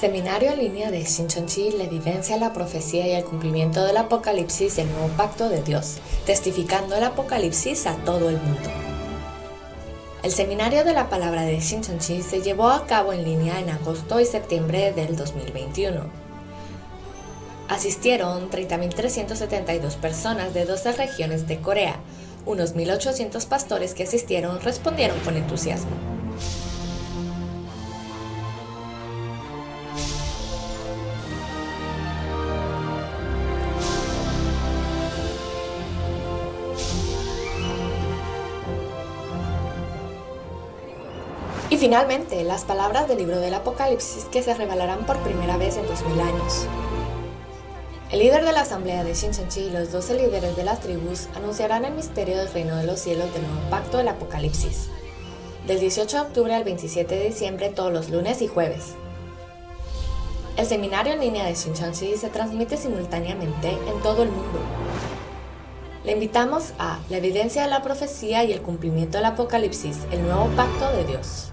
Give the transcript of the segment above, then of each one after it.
Seminario en línea de Shincheonji, la evidencia, la profecía y el cumplimiento del Apocalipsis y el nuevo pacto de Dios, testificando el Apocalipsis a todo el mundo. El seminario de la palabra de Shincheonji se llevó a cabo en línea en agosto y septiembre del 2021. Asistieron 30.372 personas de 12 regiones de Corea. Unos 1.800 pastores que asistieron respondieron con entusiasmo. Y finalmente, las palabras del libro del Apocalipsis que se revelarán por primera vez en 2000 años. El líder de la asamblea de Shincheonji y los 12 líderes de las tribus anunciarán el misterio del reino de los cielos del nuevo pacto del Apocalipsis, del 18 de octubre al 27 de diciembre todos los lunes y jueves. El seminario en línea de Shincheonji se transmite simultáneamente en todo el mundo. Le invitamos a la evidencia de la profecía y el cumplimiento del Apocalipsis, el nuevo pacto de Dios.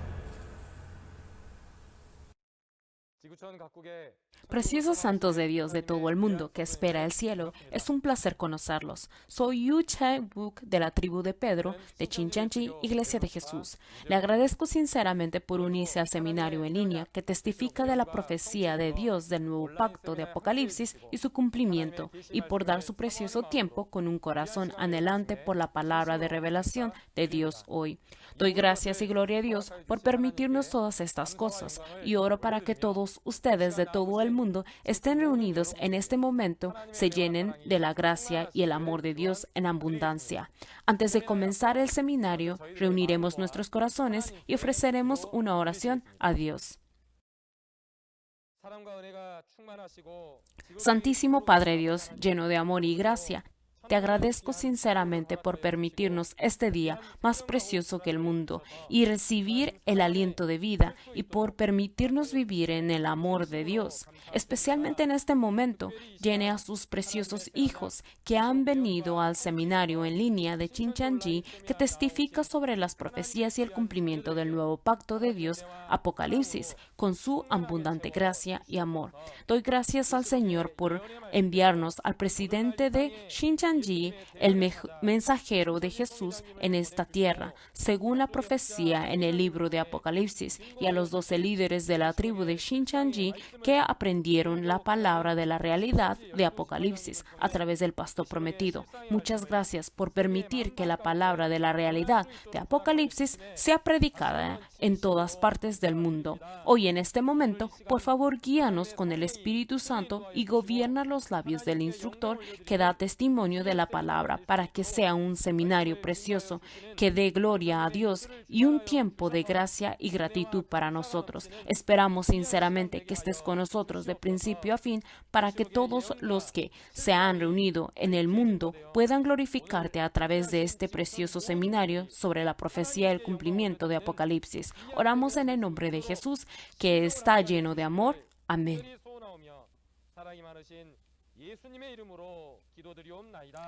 Preciosos santos de Dios de todo el mundo que espera el cielo, es un placer conocerlos. Soy Yu Chae-wook de la tribu de Pedro, de Shincheonji, Iglesia de Jesús. Le agradezco sinceramente por unirse al seminario en línea que testifica de la profecía de Dios del nuevo pacto de Apocalipsis y su cumplimiento, y por dar su precioso tiempo con un corazón anhelante por la palabra de revelación de Dios hoy. Doy gracias y gloria a Dios por permitirnos todas estas cosas, y oro para que todos ustedes de todo el mundo estén reunidos en este momento, se llenen de la gracia y el amor de Dios en abundancia. Antes de comenzar el seminario, reuniremos nuestros corazones y ofreceremos una oración a Dios. Santísimo Padre Dios, lleno de amor y gracia, te agradezco sinceramente por permitirnos este día más precioso que el mundo y recibir el aliento de vida y por permitirnos vivir en el amor de Dios. Especialmente en este momento, llene a sus preciosos hijos que han venido al seminario en línea de Shincheonji que testifica sobre las profecías y el cumplimiento del nuevo pacto de Dios, Apocalipsis, con su abundante gracia y amor. Doy gracias al Señor por enviarnos al presidente de Shincheonji, el mensajero de Jesús en esta tierra, según la profecía en el libro de Apocalipsis, y a los 12 líderes de la tribu de Shincheonji que aprendieron la palabra de la realidad de Apocalipsis a través del pastor prometido. Muchas gracias por permitir que la palabra de la realidad de Apocalipsis sea predicada en todas partes del mundo. Hoy en este momento, por favor, guíanos con el Espíritu Santo y gobierna los labios del instructor que da testimonio de la palabra para que sea un seminario precioso que dé gloria a Dios y un tiempo de gracia y gratitud para nosotros. Esperamos sinceramente que estés con nosotros de principio a fin para que todos los que se han reunido en el mundo puedan glorificarte a través de este precioso seminario sobre la profecía y el cumplimiento de Apocalipsis. Oramos en el nombre de Jesús, que está lleno de amor. Amén.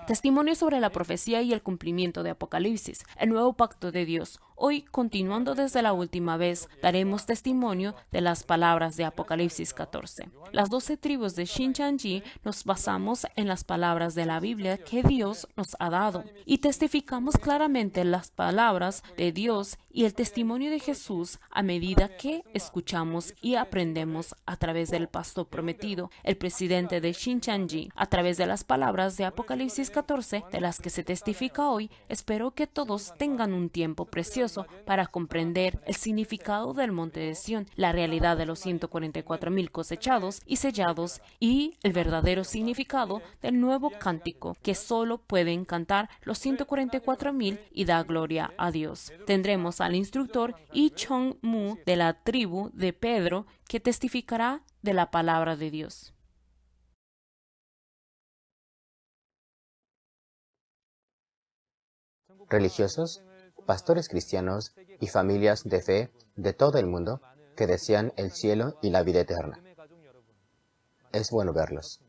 Testimonio sobre la profecía y el cumplimiento de Apocalipsis, el nuevo pacto de Dios. Hoy, continuando desde la última vez, daremos testimonio de las palabras de Apocalipsis 14. Las 12 tribus de Shincheonji nos basamos en las palabras de la Biblia que Dios nos ha dado y testificamos claramente las palabras de Dios y el testimonio de Jesús a medida que escuchamos y aprendemos a través del pastor prometido, el presidente de Shincheonji, a través de las palabras de Apocalipsis 14, de las que se testifica hoy. Espero que todos tengan un tiempo precioso para comprender el significado del monte de Sión, la realidad de los 144,000 cosechados y sellados y el verdadero significado del nuevo cántico que solo pueden cantar los 144,000 y da gloria a Dios. Tendremos al instructor Lee Chong-mu de la tribu de Pedro que testificará de la palabra de Dios. Religiosos, pastores cristianos y familias de fe de todo el mundo que desean el cielo y la vida eterna. Es bueno verlos.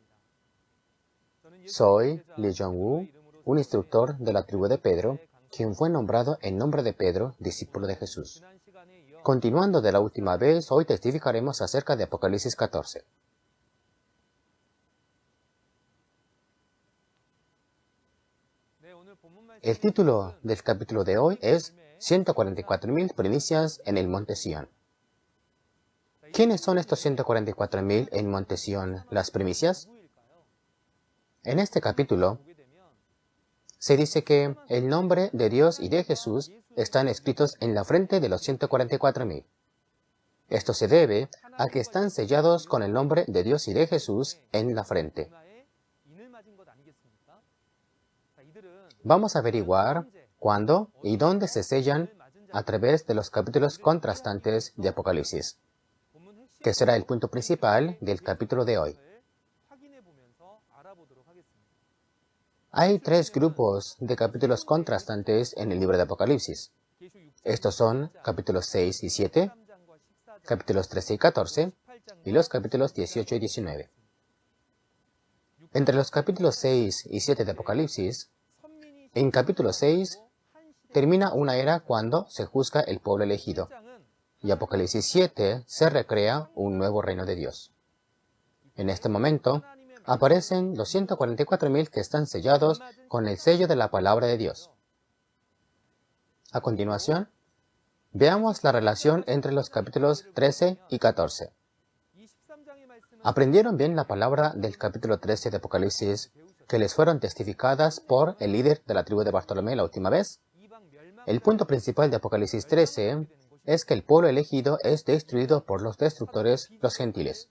Soy Lee Jong-woo, un instructor de la tribu de Pedro, quien fue nombrado en nombre de Pedro, discípulo de Jesús. Continuando de la última vez, hoy testificaremos acerca de Apocalipsis 14. El título del capítulo de hoy es 144.000 primicias en el Monte Sión. ¿Quiénes son estos 144.000 en Monte Sión, las primicias? En este capítulo se dice que el nombre de Dios y de Jesús están escritos en la frente de los 144.000. Esto se debe a que están sellados con el nombre de Dios y de Jesús en la frente. Vamos a averiguar cuándo y dónde se sellan a través de los capítulos contrastantes de Apocalipsis, que será el punto principal del capítulo de hoy. Hay 3 grupos de capítulos contrastantes en el libro de Apocalipsis. Estos son capítulos 6 y 7, capítulos 13 y 14, y los capítulos 18 y 19. Entre los capítulos 6 y 7 de Apocalipsis, en capítulo 6 termina una era cuando se juzga el pueblo elegido, y Apocalipsis 7 se recrea un nuevo reino de Dios. En este momento aparecen los 144.000 que están sellados con el sello de la palabra de Dios. A continuación, veamos la relación entre los capítulos 13 y 14. ¿Aprendieron bien la palabra del capítulo 13 de Apocalipsis que les fueron testificadas por el líder de la tribu de Bartolomé la última vez? El punto principal de Apocalipsis 13 es que el pueblo elegido es destruido por los destructores, los gentiles.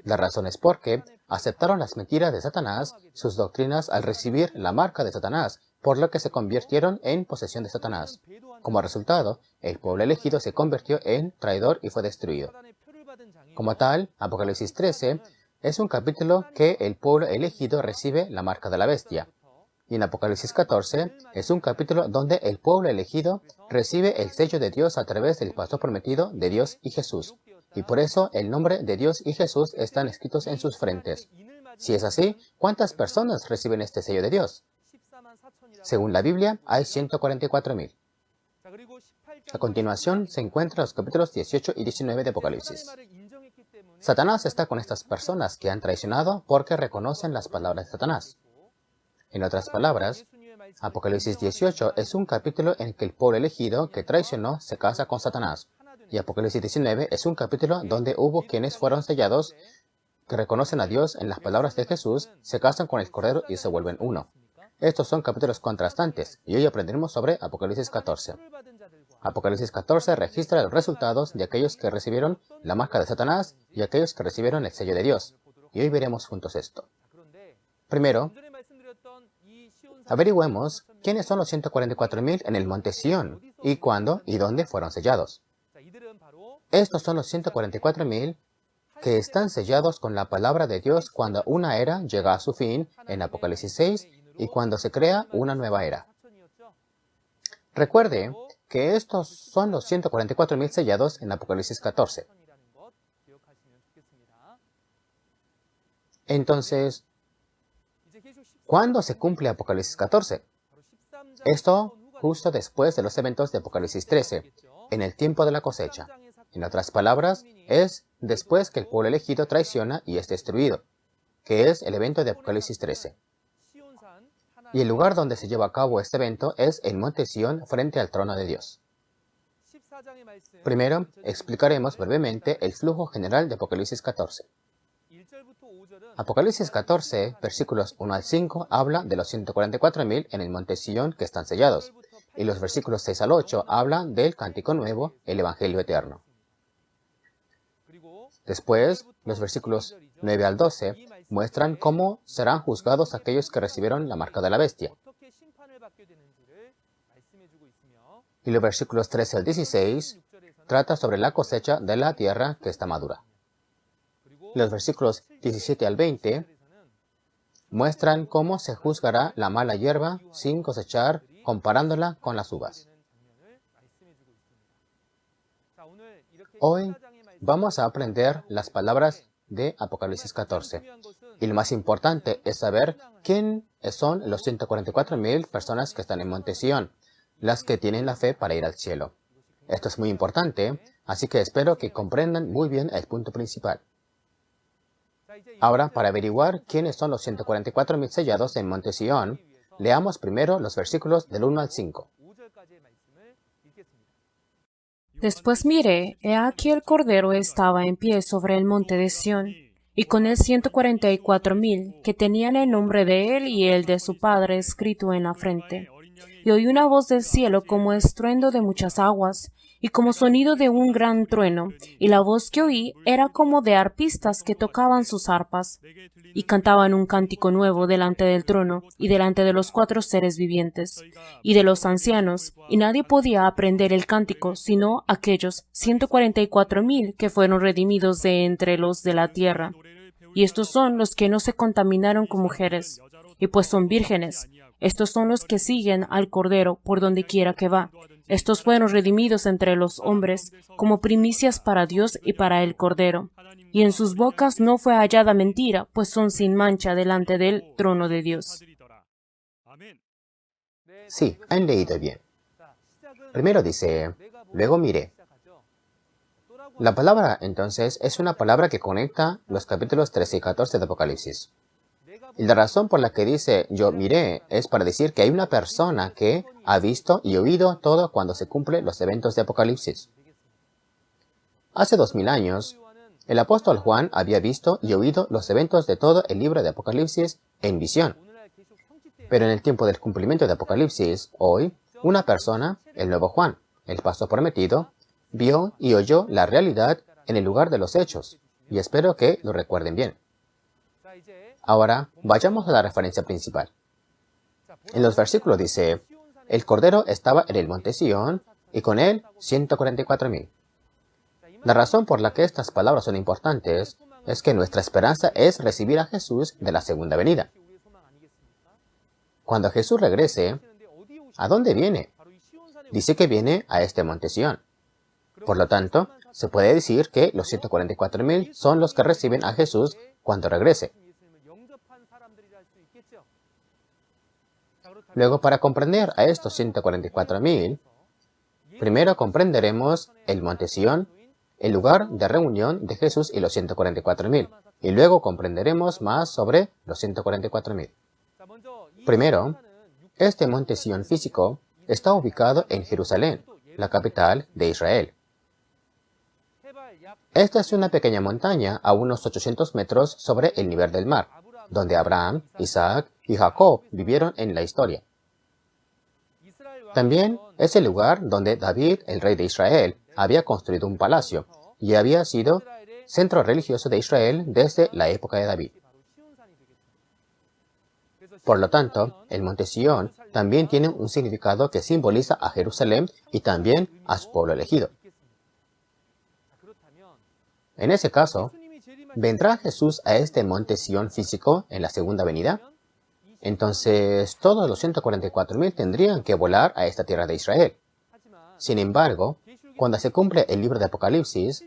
La razón es porque aceptaron las mentiras de Satanás, sus doctrinas, al recibir la marca de Satanás, por lo que se convirtieron en posesión de Satanás. Como resultado, el pueblo elegido se convirtió en traidor y fue destruido. Como tal, Apocalipsis 13 es un capítulo que el pueblo elegido recibe la marca de la bestia. Y en Apocalipsis 14 es un capítulo donde el pueblo elegido recibe el sello de Dios a través del paso prometido de Dios y Jesús. Y por eso el nombre de Dios y Jesús están escritos en sus frentes. Si es así, ¿cuántas personas reciben este sello de Dios? Según la Biblia, hay 144.000. A continuación se encuentran los capítulos 18 y 19 de Apocalipsis. Satanás está con estas personas que han traicionado porque reconocen las palabras de Satanás. En otras palabras, Apocalipsis 18 es un capítulo en que el pueblo elegido que traicionó se casa con Satanás. Y Apocalipsis 19 es un capítulo donde hubo quienes fueron sellados, que reconocen a Dios en las palabras de Jesús, se casan con el Cordero y se vuelven uno. Estos son capítulos contrastantes, y hoy aprenderemos sobre Apocalipsis 14. Apocalipsis 14 registra los resultados de aquellos que recibieron la marca de Satanás y aquellos que recibieron el sello de Dios. Y hoy veremos juntos esto. Primero, averigüemos quiénes son los 144.000 en el Monte Sión, y cuándo y dónde fueron sellados. Estos son los 144.000 que están sellados con la palabra de Dios cuando una era llega a su fin en Apocalipsis 6 y cuando se crea una nueva era. Recuerde que estos son los 144.000 sellados en Apocalipsis 14. Entonces, ¿cuándo se cumple Apocalipsis 14? Esto justo después de los eventos de Apocalipsis 13, en el tiempo de la cosecha. En otras palabras, es después que el pueblo elegido traiciona y es destruido, que es el evento de Apocalipsis 13. Y el lugar donde se lleva a cabo este evento es el Monte Sión frente al trono de Dios. Primero, explicaremos brevemente el flujo general de Apocalipsis 14. Apocalipsis 14, versículos 1 al 5, habla de los 144.000 en el Monte Sión que están sellados, y los versículos 6 al 8 hablan del Cántico Nuevo, el Evangelio Eterno. Después, los versículos 9 al 12 muestran cómo serán juzgados aquellos que recibieron la marca de la bestia. Y los versículos 13 al 16 trata sobre la cosecha de la tierra que está madura. Los versículos 17 al 20 muestran cómo se juzgará la mala hierba sin cosechar, comparándola con las uvas. Hoy vamos a aprender las palabras de Apocalipsis 14. Y lo más importante es saber quién son los 144.000 personas que están en Monte Sión, las que tienen la fe para ir al cielo. Esto es muy importante Así que espero que comprendan muy bien el punto principal. Ahora, para averiguar quiénes son los 144.000 sellados en Monte Sión, leamos primero los versículos del 1 al 5. Después miré, he aquí el Cordero estaba en pie sobre el monte de Sión, y con él 144.000, que tenían el nombre de él y el de su padre escrito en la frente. Y oí una voz del cielo como estruendo de muchas aguas, y como sonido de un gran trueno, y la voz que oí era como de arpistas que tocaban sus arpas, y cantaban un cántico nuevo delante del trono, y delante de los 4 seres vivientes, y de los ancianos, y nadie podía aprender el cántico, sino aquellos 144.000 que fueron redimidos de entre los de la tierra. Y estos son los que no se contaminaron con mujeres, y pues son vírgenes. Estos son los que siguen al Cordero por donde quiera que va. Estos fueron redimidos entre los hombres como primicias para Dios y para el Cordero. Y en sus bocas no fue hallada mentira, pues son sin mancha delante del trono de Dios. Sí, han leído bien. Primero dice, luego miré. La palabra, entonces, es una palabra que conecta los capítulos 13 y 14 de Apocalipsis. Y la razón por la que dice yo miré es para decir que hay una persona que ha visto y oído todo cuando se cumplen los eventos de Apocalipsis. Hace 2000 años, el apóstol Juan había visto y oído los eventos de todo el libro de Apocalipsis en visión. Pero en el tiempo del cumplimiento de Apocalipsis, hoy, una persona, el nuevo Juan, el paso prometido, vio y oyó la realidad en el lugar de los hechos, y espero que lo recuerden bien. Ahora, vayamos a la referencia principal. En los versículos dice, el Cordero estaba en el monte Sión, y con él 144.000. La razón por la que estas palabras son importantes es que nuestra esperanza es recibir a Jesús de la segunda venida. Cuando Jesús regrese, ¿a dónde viene? Dice que viene a este monte Sión. Por lo tanto, se puede decir que los 144.000 son los que reciben a Jesús cuando regrese. Luego, para comprender a estos 144.000, primero comprenderemos el monte Sión, el lugar de reunión de Jesús y los 144.000, y luego comprenderemos más sobre los 144.000. Primero, este monte Sión físico está ubicado en Jerusalén, la capital de Israel. Esta es una pequeña montaña a unos 800 metros sobre el nivel del mar, donde Abraham, Isaac y Jacob vivieron en la historia. También es el lugar donde David, el rey de Israel, había construido un palacio y había sido centro religioso de Israel desde la época de David. Por lo tanto, el monte Sión también tiene un significado que simboliza a Jerusalén y también a su pueblo elegido. En ese caso, ¿vendrá Jesús a este monte Sión físico en la segunda venida? Entonces, todos los 144.000 tendrían que volar a esta tierra de Israel. Sin embargo, cuando se cumple el libro de Apocalipsis,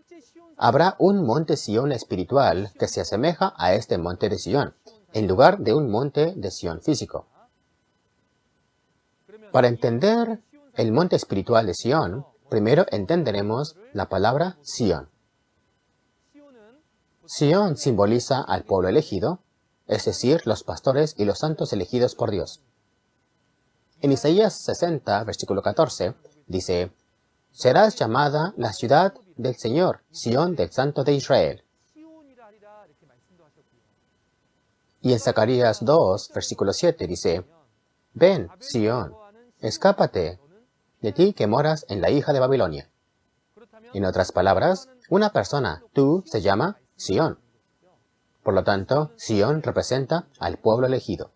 habrá un monte Sión espiritual que se asemeja a este monte de Sión, en lugar de un monte de Sión físico. Para entender el monte espiritual de Sión, primero entenderemos la palabra Sión. Sión simboliza al pueblo elegido, es decir, los pastores y los santos elegidos por Dios. En Isaías 60, versículo 14, dice, serás llamada la ciudad del Señor, Sión del Santo de Israel. Y en Zacarías 2, versículo 7, dice, ven, Sión, escápate de ti que moras en la hija de Babilonia. En otras palabras, una persona, tú, se llama Sión. Por lo tanto, Sión representa al pueblo elegido.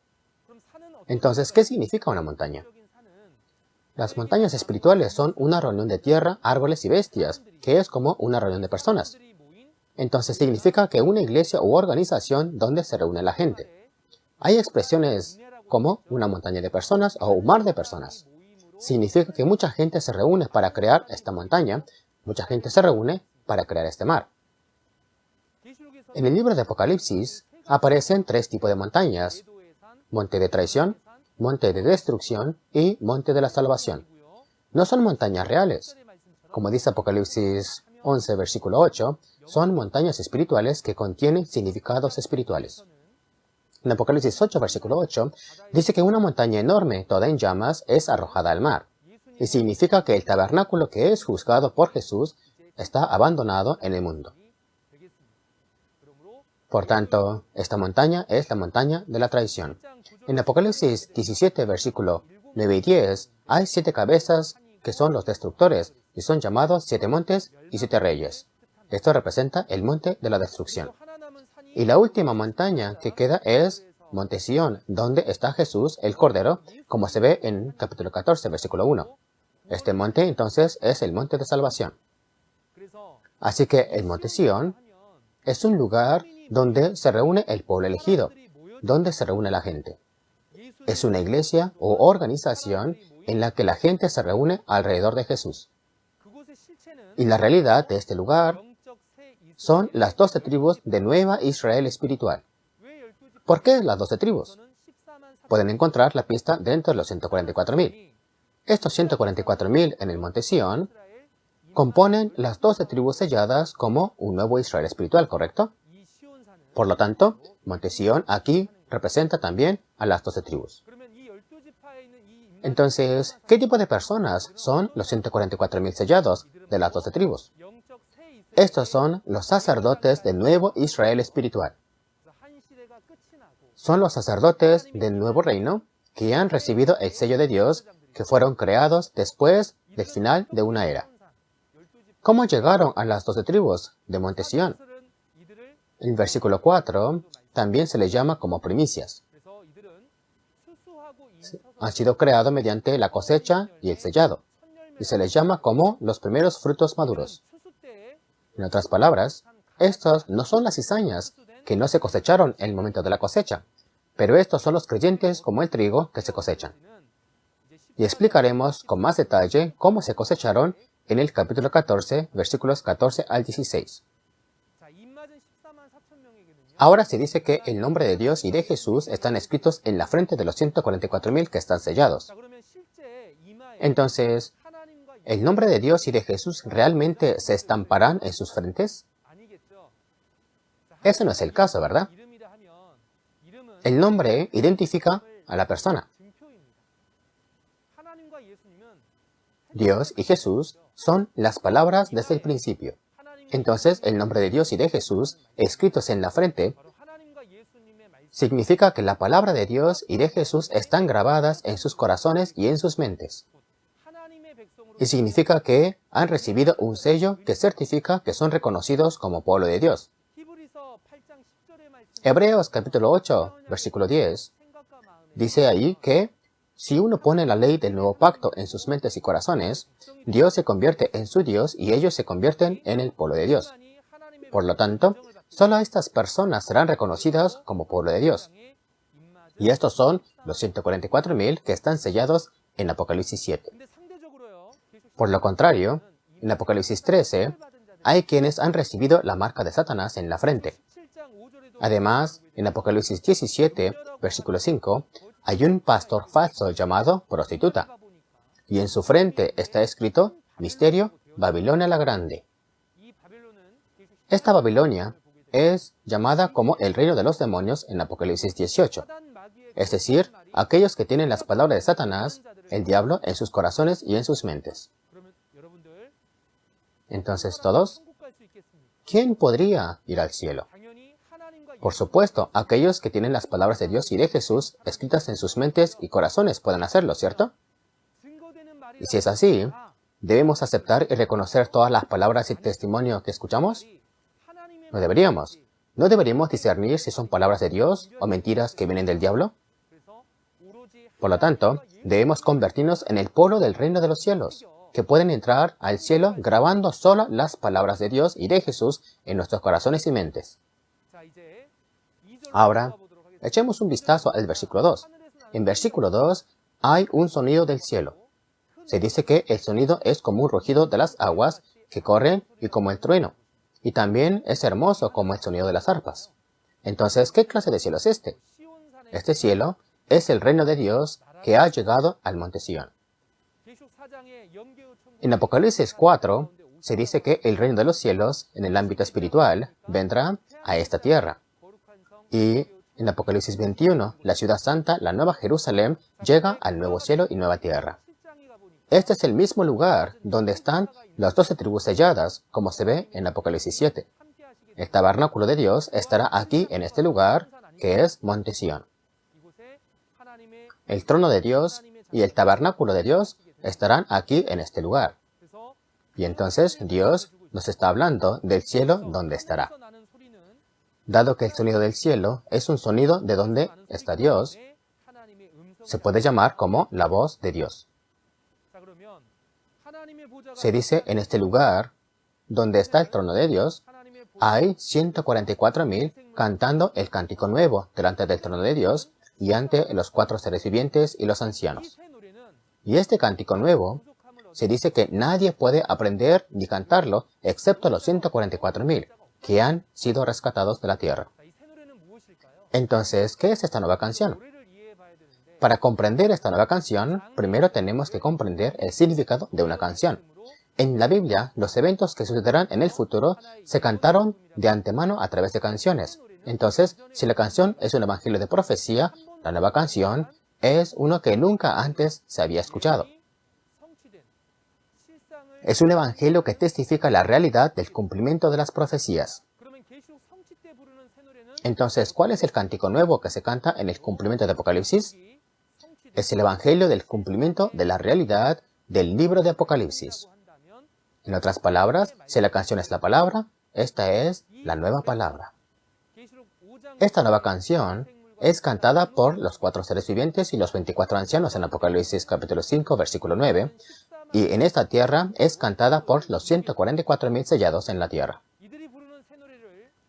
Entonces, ¿qué significa una montaña? Las montañas espirituales son una reunión de tierra, árboles y bestias, que es como una reunión de personas. Entonces significa que una iglesia u organización donde se reúne la gente. Hay expresiones como una montaña de personas o un mar de personas. Significa que mucha gente se reúne para crear esta montaña, mucha gente se reúne para crear este mar. En el libro de Apocalipsis aparecen 3 tipos de montañas: monte de traición, monte de destrucción y monte de la salvación. No son montañas reales. Como dice Apocalipsis 11, versículo 8, son montañas espirituales que contienen significados espirituales. En Apocalipsis 8, versículo 8, dice que una montaña enorme, toda en llamas, es arrojada al mar. Y significa que el tabernáculo que es juzgado por Jesús está abandonado en el mundo. Por tanto, esta montaña es la montaña de la traición. En Apocalipsis 17, versículo 9 y 10, hay 7 cabezas que son los destructores y son llamados 7 montes y 7 reyes. Esto representa el monte de la destrucción. Y la última montaña que queda es Monte Sión, donde está Jesús, el Cordero, como se ve en capítulo 14, versículo 1. Este monte entonces es el monte de salvación. Así que el Monte Sión es un lugar donde se reúne el pueblo elegido, donde se reúne la gente. Es una iglesia o organización en la que la gente se reúne alrededor de Jesús. Y la realidad de este lugar son las 12 tribus de Nueva Israel espiritual. ¿Por qué las 12 tribus? Pueden encontrar la pista dentro de los 144.000. Estos 144.000 en el Monte Sión componen las 12 tribus selladas como un nuevo Israel espiritual, ¿correcto? Por lo tanto, Monte Sión aquí representa también a las 12 tribus. Entonces, ¿qué tipo de personas son los 144.000 sellados de las 12 tribus? Estos son los sacerdotes del nuevo Israel espiritual. Son los sacerdotes del nuevo reino que han recibido el sello de Dios, que fueron creados después del final de una era. ¿Cómo llegaron a las 12 tribus de Monte Sión? En el versículo 4 también se les llama como primicias. Han sido creados mediante la cosecha y el sellado, y se les llama como los primeros frutos maduros. En otras palabras, estos no son las cizañas que no se cosecharon en el momento de la cosecha, pero estos son los creyentes como el trigo que se cosechan. Y explicaremos con más detalle cómo se cosecharon en el capítulo 14, versículos 14 al 16. Ahora se dice que el nombre de Dios y de Jesús están escritos en la frente de los 144.000 que están sellados. Entonces, ¿el nombre de Dios y de Jesús realmente se estamparán en sus frentes? Ese no es el caso, ¿verdad? El nombre identifica a la persona. Dios y Jesús son las palabras desde el principio. Entonces, el nombre de Dios y de Jesús, escritos en la frente, significa que la palabra de Dios y de Jesús están grabadas en sus corazones y en sus mentes. Y significa que han recibido un sello que certifica que son reconocidos como pueblo de Dios. Hebreos capítulo 8, versículo 10, dice ahí que si uno pone la ley del nuevo pacto en sus mentes y corazones, Dios se convierte en su Dios y ellos se convierten en el pueblo de Dios. Por lo tanto, solo estas personas serán reconocidas como pueblo de Dios. Y estos son los 144.000 que están sellados en Apocalipsis 7. Por lo contrario, en Apocalipsis 13, hay quienes han recibido la marca de Satanás en la frente. Además, en Apocalipsis 17, versículo 5, hay un pastor falso llamado prostituta, y en su frente está escrito, Misterio, Babilonia la Grande. Esta Babilonia es llamada como el reino de los demonios en Apocalipsis 18, es decir, aquellos que tienen las palabras de Satanás, el diablo, en sus corazones y en sus mentes. Entonces, todos, ¿quién podría ir al cielo? Por supuesto, aquellos que tienen las palabras de Dios y de Jesús escritas en sus mentes y corazones pueden hacerlo, ¿cierto? Y si es así, ¿debemos aceptar y reconocer todas las palabras y testimonio que escuchamos? No deberíamos. ¿No deberíamos discernir si son palabras de Dios o mentiras que vienen del diablo? Por lo tanto, debemos convertirnos en el pueblo del reino de los cielos, que pueden entrar al cielo grabando solo las palabras de Dios y de Jesús en nuestros corazones y mentes. Ahora, echemos un vistazo al versículo 2. En versículo 2 hay un sonido del cielo. Se dice que el sonido es como un rugido de las aguas que corren y como el trueno. Y también es hermoso como el sonido de las arpas. Entonces, ¿qué clase de cielo es este? Este cielo es el reino de Dios que ha llegado al Monte Sión. En Apocalipsis 4 se dice que el reino de los cielos, en el ámbito espiritual, vendrá a esta tierra. Y en Apocalipsis 21, la ciudad santa, la nueva Jerusalén, llega al nuevo cielo y nueva tierra. Este es el mismo lugar donde están las 12 tribus selladas, como se ve en Apocalipsis 7. El tabernáculo de Dios estará aquí en este lugar, que es Monte Sión. El trono de Dios y el tabernáculo de Dios estarán aquí en este lugar. Y entonces Dios nos está hablando del cielo donde estará. Dado que el sonido del cielo es un sonido de donde está Dios, se puede llamar como la voz de Dios. Se dice en este lugar, donde está el trono de Dios, hay 144,000 cantando el cántico nuevo delante del trono de Dios y ante los 4 seres vivientes y los ancianos. Y este cántico nuevo, se dice que nadie puede aprender ni cantarlo excepto los 144,000 que han sido rescatados de la tierra. Entonces, ¿qué es esta nueva canción? Para comprender esta nueva canción, primero tenemos que comprender el significado de una canción. En la Biblia, los eventos que sucederán en el futuro se cantaron de antemano a través de canciones. Entonces, si la canción es un evangelio de profecía, la nueva canción es uno que nunca antes se había escuchado. Es un evangelio que testifica la realidad del cumplimiento de las profecías. Entonces, ¿cuál es el cántico nuevo que se canta en el cumplimiento de Apocalipsis? Es el evangelio del cumplimiento de la realidad del libro de Apocalipsis. En otras palabras, si la canción es la palabra, esta es la nueva palabra. Esta nueva canción es cantada por los 4 seres vivientes y los 24 ancianos en Apocalipsis capítulo 5, versículo 9, y en esta tierra es cantada por los 144,000 sellados en la tierra.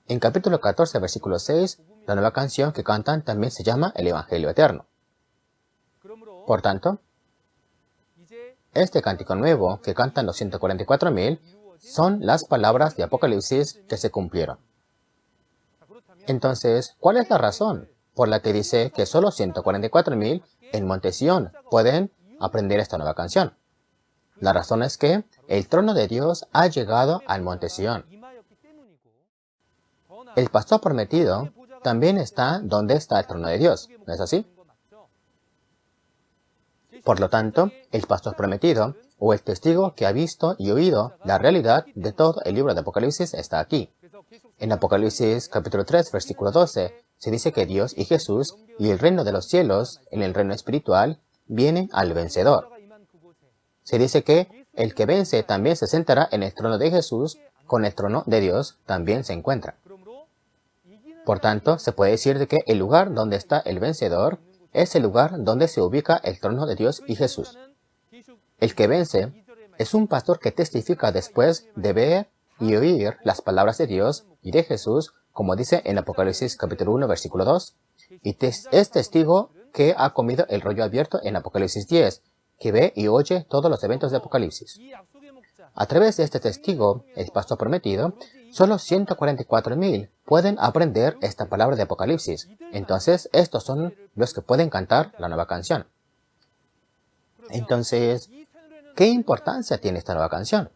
En capítulo 14, versículo 6, la nueva canción que cantan también se llama el Evangelio Eterno. Por tanto, este cántico nuevo que cantan los 144,000 son las palabras de Apocalipsis que se cumplieron. Entonces, ¿cuál es la razón por la que dice que solo 144,000 en Monte Sión pueden aprender esta nueva canción? La razón es que el trono de Dios ha llegado al Monte Sión. El pastor prometido también está donde está el trono de Dios, ¿no es así? Por lo tanto, el pastor prometido, o el testigo que ha visto y oído la realidad de todo el libro de Apocalipsis, está aquí. En Apocalipsis capítulo 3, versículo 12, se dice que Dios y Jesús y el reino de los cielos, en el reino espiritual, vienen al vencedor. Se dice que el que vence también se sentará en el trono de Jesús, con el trono de Dios también se encuentra. Por tanto, se puede decir de que el lugar donde está el vencedor es el lugar donde se ubica el trono de Dios y Jesús. El que vence es un pastor que testifica después de ver y oír las palabras de Dios y de Jesús, como dice en Apocalipsis capítulo 1, versículo 2, y es testigo que ha comido el rollo abierto en Apocalipsis 10, que ve y oye todos los eventos de Apocalipsis. A través de este testigo, el pastor prometido, solo 144,000 pueden aprender esta palabra de Apocalipsis. Entonces, estos son los que pueden cantar la nueva canción. Entonces, ¿qué importancia tiene esta nueva canción?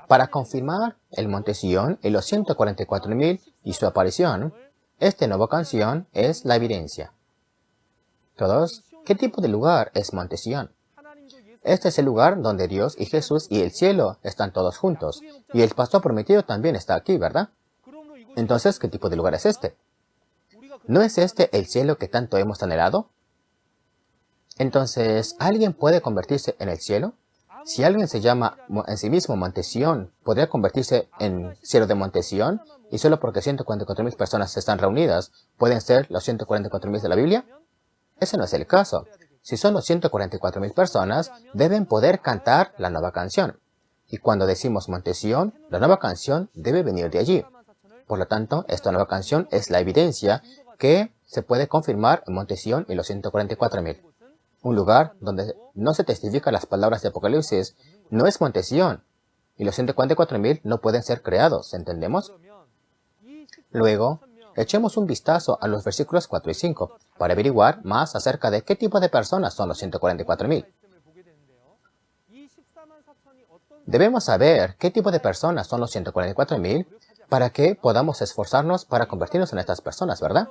Para confirmar el Monte Sión y los 144,000 y su aparición, esta nueva canción es la evidencia. Todos, ¿qué tipo de lugar es Monte Sión? Este es el lugar donde Dios y Jesús y el cielo están todos juntos. Y el pastor prometido también está aquí, ¿verdad? Entonces, ¿qué tipo de lugar es este? ¿No es este el cielo que tanto hemos anhelado? Entonces, ¿alguien puede convertirse en el cielo? Si alguien se llama en sí mismo Monte Sión, ¿podría convertirse en cielo de Monte Sión? Y solo porque 144,000 personas están reunidas, ¿pueden ser los 144,000 de la Biblia? Ese no es el caso. Si son los 144,000 personas, deben poder cantar la nueva canción. Y cuando decimos Monte Sión, la nueva canción debe venir de allí. Por lo tanto, esta nueva canción es la evidencia que se puede confirmar en Monte Sión y los 144,000. Un lugar donde no se testifican las palabras de Apocalipsis no es Monte Sión, y los 144,000 no pueden ser creados, ¿entendemos? Luego, echemos un vistazo a los versículos 4 y 5 para averiguar más acerca de qué tipo de personas son los 144,000. Debemos saber qué tipo de personas son los 144,000 para que podamos esforzarnos para convertirnos en estas personas, ¿verdad?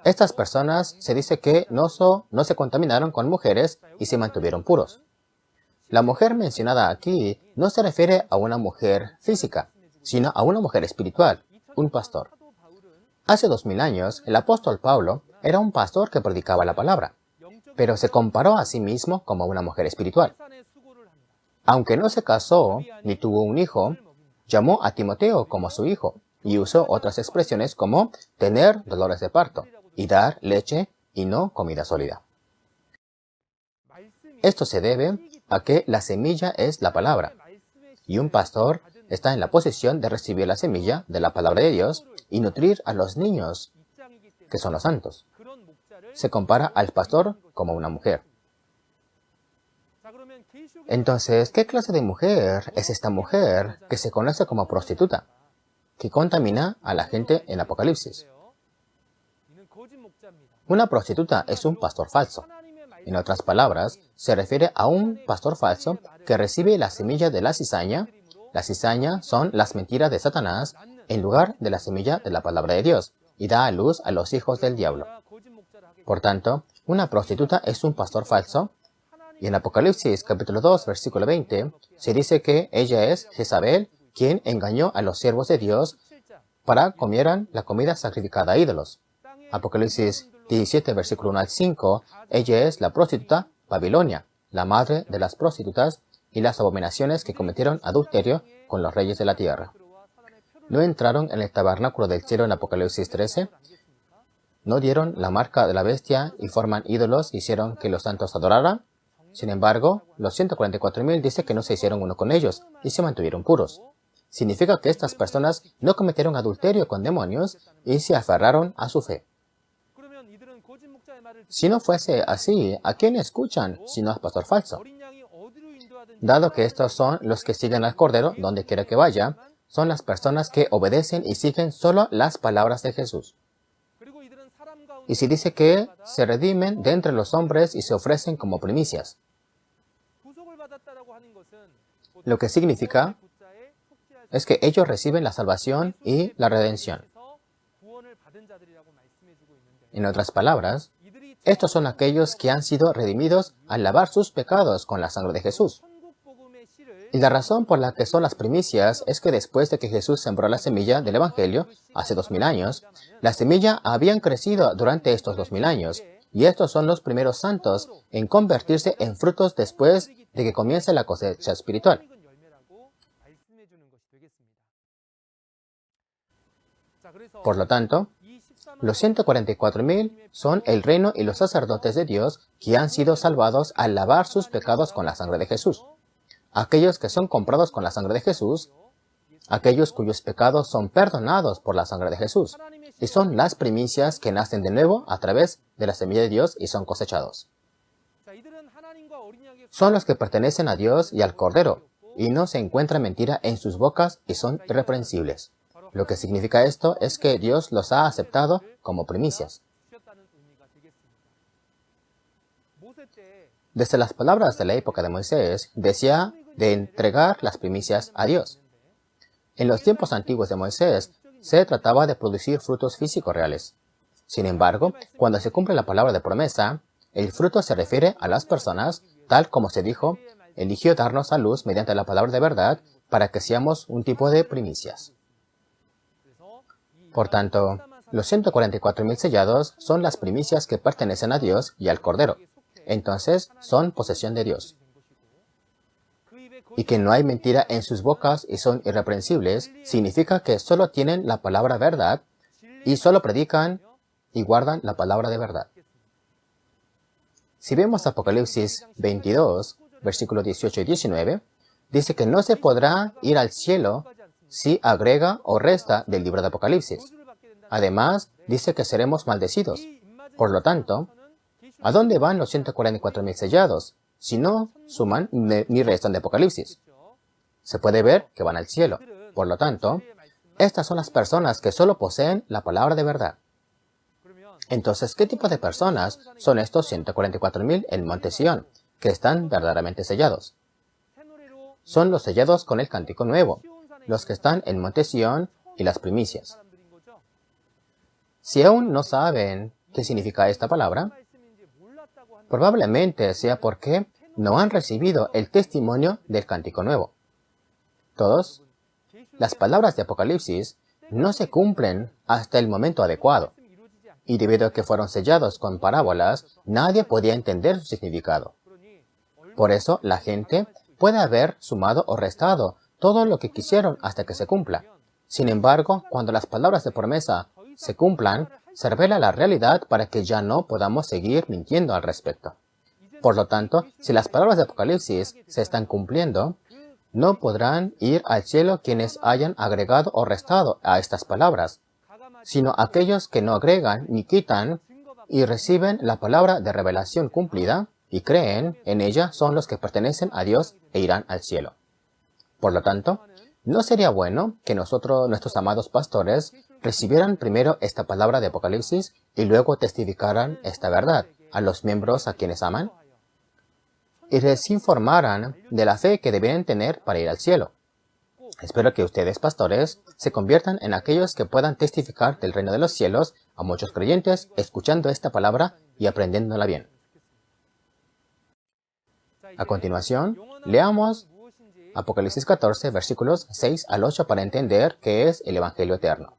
Estas personas se dice que no se contaminaron con mujeres y se mantuvieron puros. La mujer mencionada aquí no se refiere a una mujer física, sino a una mujer espiritual, un pastor. Hace 2000 años, el apóstol Pablo era un pastor que predicaba la palabra, pero se comparó a sí mismo como una mujer espiritual. Aunque no se casó ni tuvo un hijo, llamó a Timoteo como su hijo y usó otras expresiones como tener dolores de parto y dar leche y no comida sólida. Esto se debe a que la semilla es la palabra, y un pastor está en la posición de recibir la semilla de la palabra de Dios y nutrir a los niños, que son los santos. Se compara al pastor como una mujer. Entonces, ¿qué clase de mujer es esta mujer que se conoce como prostituta, que contamina a la gente en Apocalipsis? Una prostituta es un pastor falso. En otras palabras, se refiere a un pastor falso que recibe la semilla de la cizaña. La cizaña son las mentiras de Satanás en lugar de la semilla de la palabra de Dios y da a luz a los hijos del diablo. Por tanto, una prostituta es un pastor falso. Y en Apocalipsis capítulo 2, versículo 20, se dice que ella es Jezabel, quien engañó a los siervos de Dios para comieran la comida sacrificada a ídolos. Apocalipsis 17, versículo 1 al 5, ella es la prostituta Babilonia, la madre de las prostitutas y las abominaciones que cometieron adulterio con los reyes de la tierra. ¿No entraron en el tabernáculo del cielo en Apocalipsis 13? ¿No dieron la marca de la bestia y forman ídolos y hicieron que los santos adoraran? Sin embargo, los 144,000 dice que no se hicieron uno con ellos y se mantuvieron puros. Significa que estas personas no cometieron adulterio con demonios y se aferraron a su fe. Si no fuese así, ¿a quién escuchan si no al pastor falso? Dado que estos son los que siguen al Cordero donde quiera que vaya, son las personas que obedecen y siguen solo las palabras de Jesús. Y si dice que se redimen de entre los hombres y se ofrecen como primicias, lo que significa es que ellos reciben la salvación y la redención. En otras palabras, estos son aquellos que han sido redimidos al lavar sus pecados con la sangre de Jesús. Y la razón por la que son las primicias es que después de que Jesús sembró la semilla del Evangelio hace 2000 años, la semilla habían crecido durante estos 2000 años, y estos son los primeros santos en convertirse en frutos después de que comience la cosecha espiritual. Por lo tanto, los 144,000 son el reino y los sacerdotes de Dios que han sido salvados al lavar sus pecados con la sangre de Jesús. Aquellos que son comprados con la sangre de Jesús, aquellos cuyos pecados son perdonados por la sangre de Jesús, y son las primicias que nacen de nuevo a través de la semilla de Dios y son cosechados. Son los que pertenecen a Dios y al Cordero, y no se encuentra mentira en sus bocas y son irreprensibles. Lo que significa esto es que Dios los ha aceptado como primicias. Desde las palabras de la época de Moisés, decía de entregar las primicias a Dios. En los tiempos antiguos de Moisés, se trataba de producir frutos físicos reales. Sin embargo, cuando se cumple la palabra de promesa, el fruto se refiere a las personas, tal como se dijo, eligió darnos a luz mediante la palabra de verdad para que seamos un tipo de primicias. Por tanto, los 144,000 sellados son las primicias que pertenecen a Dios y al Cordero. Entonces, son posesión de Dios. Y que no hay mentira en sus bocas y son irreprensibles, significa que solo tienen la palabra verdad y solo predican y guardan la palabra de verdad. Si vemos Apocalipsis 22, versículos 18 y 19, dice que no se podrá ir al cielo si agrega o resta del libro de Apocalipsis. Además, dice que seremos maldecidos. Por lo tanto, ¿a dónde van los 144,000 sellados si no suman ni restan de Apocalipsis? Se puede ver que van al cielo. Por lo tanto, estas son las personas que solo poseen la palabra de verdad. Entonces, ¿qué tipo de personas son estos 144,000 en Monte Sión, que están verdaderamente sellados? son los sellados con el cántico nuevo, los que están en Monte Sión y las primicias. Si aún no saben qué significa esta palabra, probablemente sea porque no han recibido el testimonio del cántico nuevo. Todos, las palabras de Apocalipsis no se cumplen hasta el momento adecuado, y debido a que fueron sellados con parábolas, nadie podía entender su significado. Por eso, la gente puede haber sumado o restado todo lo que quisieron hasta que se cumpla. Sin embargo, cuando las palabras de promesa se cumplan, se revela la realidad para que ya no podamos seguir mintiendo al respecto. Por lo tanto, si las palabras de Apocalipsis se están cumpliendo, no podrán ir al cielo quienes hayan agregado o restado a estas palabras, sino aquellos que no agregan ni quitan y reciben la palabra de revelación cumplida y creen en ella son los que pertenecen a Dios e irán al cielo. Por lo tanto, ¿no sería bueno que nuestros amados pastores, recibieran primero esta palabra de Apocalipsis y luego testificaran esta verdad a los miembros a quienes aman? Y les informaran de la fe que deben tener para ir al cielo. Espero que ustedes, pastores, se conviertan en aquellos que puedan testificar del reino de los cielos a muchos creyentes escuchando esta palabra y aprendiéndola bien. A continuación, leamos Apocalipsis 14, versículos 6 al 8 para entender qué es el Evangelio eterno.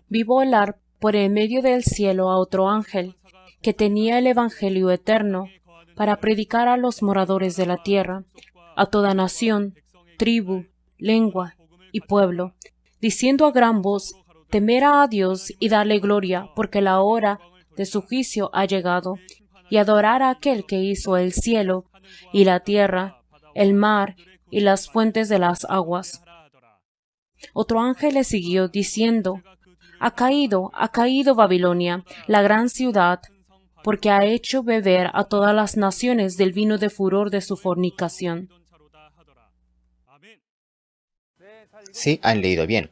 Vi volar por el medio del cielo a otro ángel, que tenía el Evangelio eterno, para predicar a los moradores de la tierra, a toda nación, tribu, lengua y pueblo, diciendo a gran voz: temer a Dios y darle gloria, porque la hora de su juicio ha llegado, y adorar a aquel que hizo el cielo y la tierra, el mar y las fuentes de las aguas. Otro ángel le siguió diciendo: ha caído Babilonia, la gran ciudad, porque ha hecho beber a todas las naciones del vino de furor de su fornicación. Sí, han leído bien.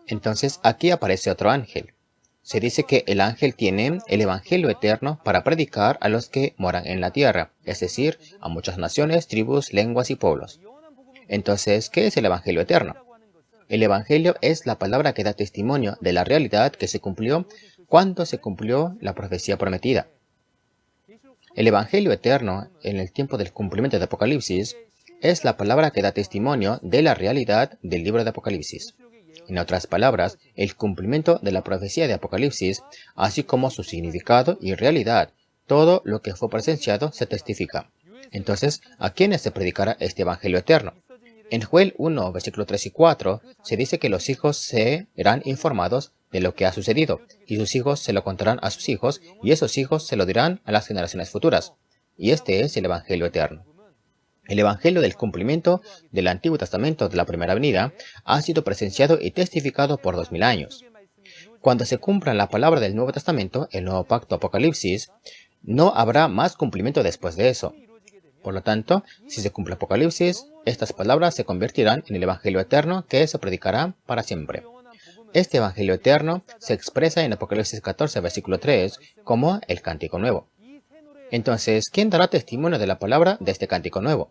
Entonces, aquí aparece otro ángel. Se dice que el ángel tiene el Evangelio eterno para predicar a los que moran en la tierra, es decir, a muchas naciones, tribus, lenguas y pueblos. Entonces, ¿qué es el Evangelio eterno? El Evangelio es la palabra que da testimonio de la realidad que se cumplió cuando se cumplió la profecía prometida. El Evangelio eterno, en el tiempo del cumplimiento de Apocalipsis, es la palabra que da testimonio de la realidad del libro de Apocalipsis. En otras palabras, el cumplimiento de la profecía de Apocalipsis, así como su significado y realidad, todo lo que fue presenciado se testifica. Entonces, ¿a quiénes se predicará este Evangelio eterno? En Joel 1, versículo 3 y 4, se dice que los hijos serán informados de lo que ha sucedido, y sus hijos se lo contarán a sus hijos, y esos hijos se lo dirán a las generaciones futuras. Y este es el Evangelio eterno. El Evangelio del cumplimiento del Antiguo Testamento de la primera venida ha sido presenciado y testificado por 2000 años. Cuando se cumpla la palabra del Nuevo Testamento, el nuevo pacto Apocalipsis, no habrá más cumplimiento después de eso. Por lo tanto, si se cumple Apocalipsis, estas palabras se convertirán en el Evangelio eterno que se predicará para siempre. Este Evangelio eterno se expresa en Apocalipsis 14, versículo 3, como el cántico nuevo. Entonces, ¿quién dará testimonio de la palabra de este cántico nuevo?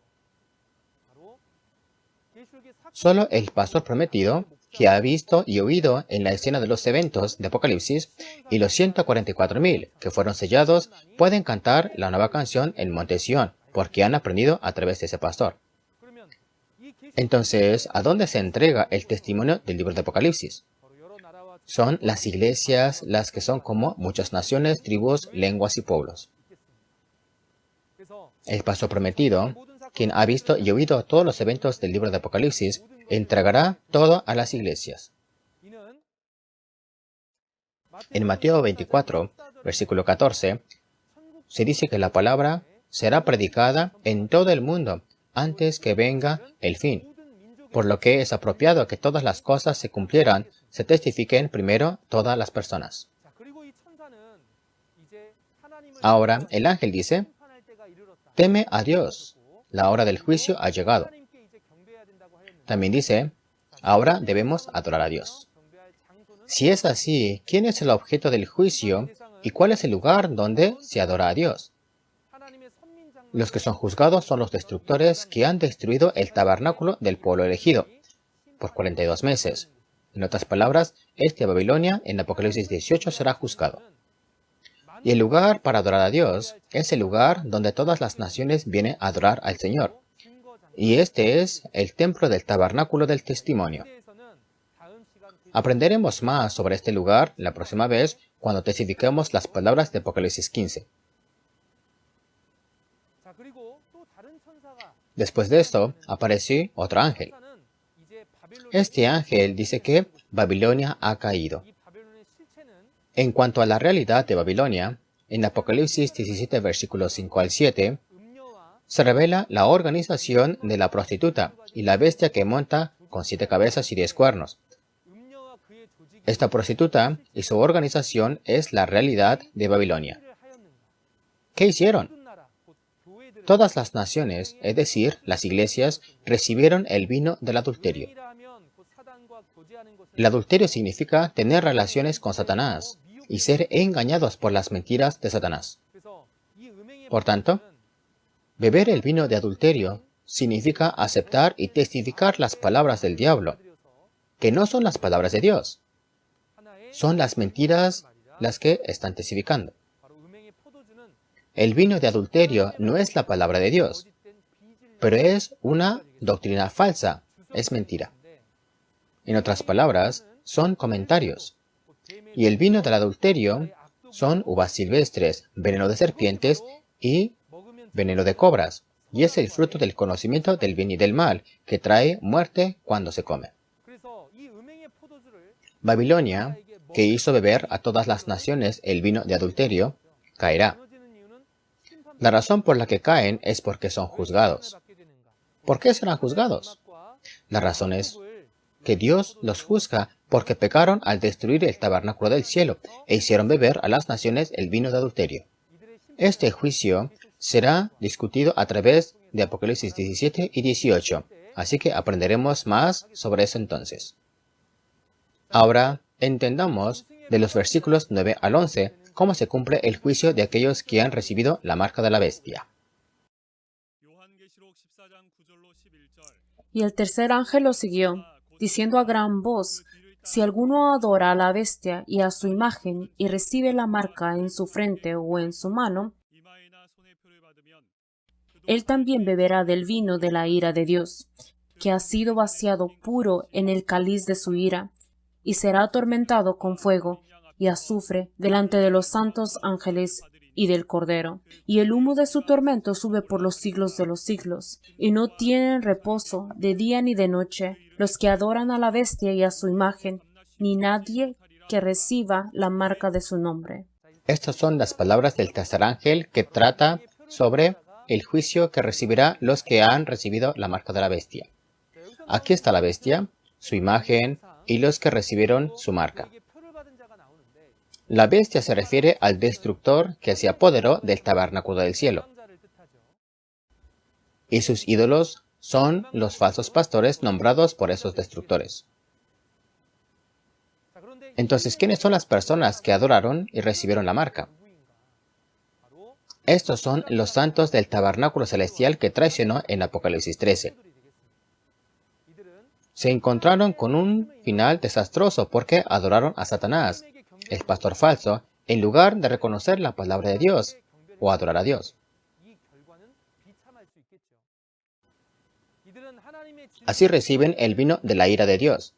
Solo el pastor prometido, que ha visto y oído en la escena de los eventos de Apocalipsis, y los 144,000 que fueron sellados, pueden cantar la nueva canción en Monte Sión, porque han aprendido a través de ese pastor. Entonces, ¿a dónde se entrega el testimonio del libro de Apocalipsis? Son las iglesias las que son como muchas naciones, tribus, lenguas y pueblos. El pastor prometido, quien ha visto y oído todos los eventos del libro de Apocalipsis, entregará todo a las iglesias. En Mateo 24, versículo 14, se dice que la palabra será predicada en todo el mundo antes que venga el fin, por lo que es apropiado que todas las cosas se cumplieran, se testifiquen primero todas las personas. Ahora el ángel dice: teme a Dios, la hora del juicio ha llegado. También dice: ahora debemos adorar a Dios. Si es así, ¿quién es el objeto del juicio y cuál es el lugar donde se adora a Dios? Los que son juzgados son los destructores que han destruido el tabernáculo del pueblo elegido por 42 meses. En otras palabras, este Babilonia en Apocalipsis 18 será juzgado. Y el lugar para adorar a Dios es el lugar donde todas las naciones vienen a adorar al Señor. Y este es el templo del tabernáculo del testimonio. Aprenderemos más sobre este lugar la próxima vez cuando testifiquemos las palabras de Apocalipsis 15. Después de esto, apareció otro ángel. Este ángel dice que Babilonia ha caído. En cuanto a la realidad de Babilonia, en Apocalipsis 17, versículos 5 al 7, se revela la organización de la prostituta y la bestia que monta con 7 cabezas y 10 cuernos. Esta prostituta y su organización es la realidad de Babilonia. ¿Qué hicieron? Todas las naciones, es decir, las iglesias, recibieron el vino del adulterio. El adulterio significa tener relaciones con Satanás y ser engañados por las mentiras de Satanás. Por tanto, beber el vino de adulterio significa aceptar y testificar las palabras del diablo, que no son las palabras de Dios. Son las mentiras las que están testificando. El vino de adulterio no es la palabra de Dios, pero es una doctrina falsa, es mentira. En otras palabras, son comentarios. Y el vino del adulterio son uvas silvestres, veneno de serpientes y veneno de cobras, y es el fruto del conocimiento del bien y del mal, que trae muerte cuando se come. Babilonia, que hizo beber a todas las naciones el vino de adulterio, caerá. La razón por la que caen es porque son juzgados. ¿Por qué serán juzgados? La razón es que Dios los juzga porque pecaron al destruir el tabernáculo del cielo e hicieron beber a las naciones el vino de adulterio. Este juicio será discutido a través de Apocalipsis 17 y 18, así que aprenderemos más sobre eso entonces. Ahora, entendamos de los versículos 9 al 11 cómo se cumple el juicio de aquellos que han recibido la marca de la bestia. Y el tercer ángel lo siguió, diciendo a gran voz: si alguno adora a la bestia y a su imagen y recibe la marca en su frente o en su mano, él también beberá del vino de la ira de Dios, que ha sido vaciado puro en el cáliz de su ira, y será atormentado con fuego y azufre delante de los santos ángeles y del Cordero. Y el humo de su tormento sube por los siglos de los siglos, y no tienen reposo de día ni de noche los que adoran a la bestia y a su imagen, ni nadie que reciba la marca de su nombre. Estas son las palabras del tercer ángel que trata sobre el juicio que recibirá los que han recibido la marca de la bestia. Aquí está la bestia, su imagen y los que recibieron su marca. La bestia se refiere al destructor que se apoderó del tabernáculo del cielo. Y sus ídolos son los falsos pastores nombrados por esos destructores. Entonces, ¿quiénes son las personas que adoraron y recibieron la marca? Estos son los santos del tabernáculo celestial que traicionó en Apocalipsis 13. Se encontraron con un final desastroso porque adoraron a Satanás, el pastor falso, en lugar de reconocer la palabra de Dios o adorar a Dios. Así reciben el vino de la ira de Dios.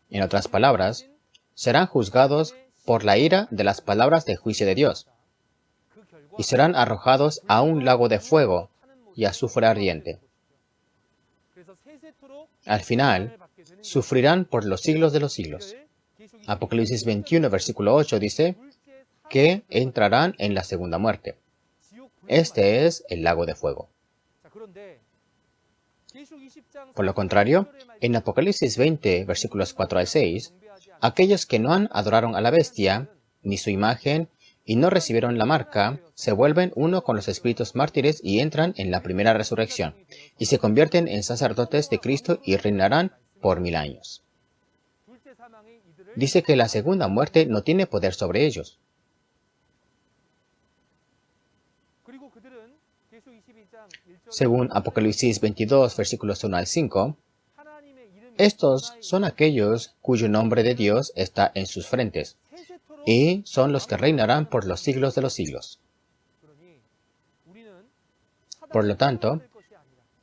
En otras palabras, serán juzgados por la ira de las palabras de juicio de Dios y serán arrojados a un lago de fuego y azufre ardiente. Al final, sufrirán por los siglos de los siglos. Apocalipsis 21, versículo 8 dice que entrarán en la segunda muerte. Este es el lago de fuego. Por lo contrario, en Apocalipsis 20, versículos 4 al 6, aquellos que no adoraron a la bestia, ni su imagen, y no recibieron la marca, se vuelven uno con los espíritus mártires y entran en la primera resurrección, y se convierten en sacerdotes de Cristo y reinarán por 1000 años. Dice que la segunda muerte no tiene poder sobre ellos. Según Apocalipsis 22, versículos 1 al 5, estos son aquellos cuyo nombre de Dios está en sus frentes, y son los que reinarán por los siglos de los siglos. Por lo tanto,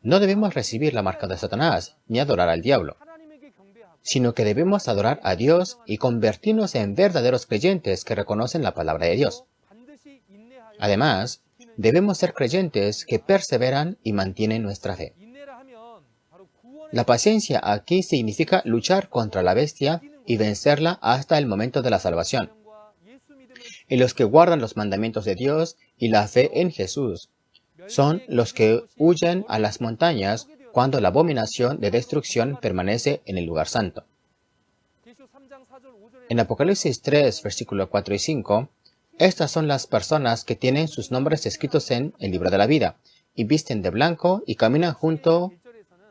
no debemos recibir la marca de Satanás ni adorar al diablo, sino que debemos adorar a Dios y convertirnos en verdaderos creyentes que reconocen la palabra de Dios. Además, debemos ser creyentes que perseveran y mantienen nuestra fe. La paciencia aquí significa luchar contra la bestia y vencerla hasta el momento de la salvación. Y los que guardan los mandamientos de Dios y la fe en Jesús son los que huyen a las montañas cuando la abominación de destrucción permanece en el lugar santo. En Apocalipsis 3, versículos 4 y 5, estas son las personas que tienen sus nombres escritos en el libro de la vida, y visten de blanco y caminan junto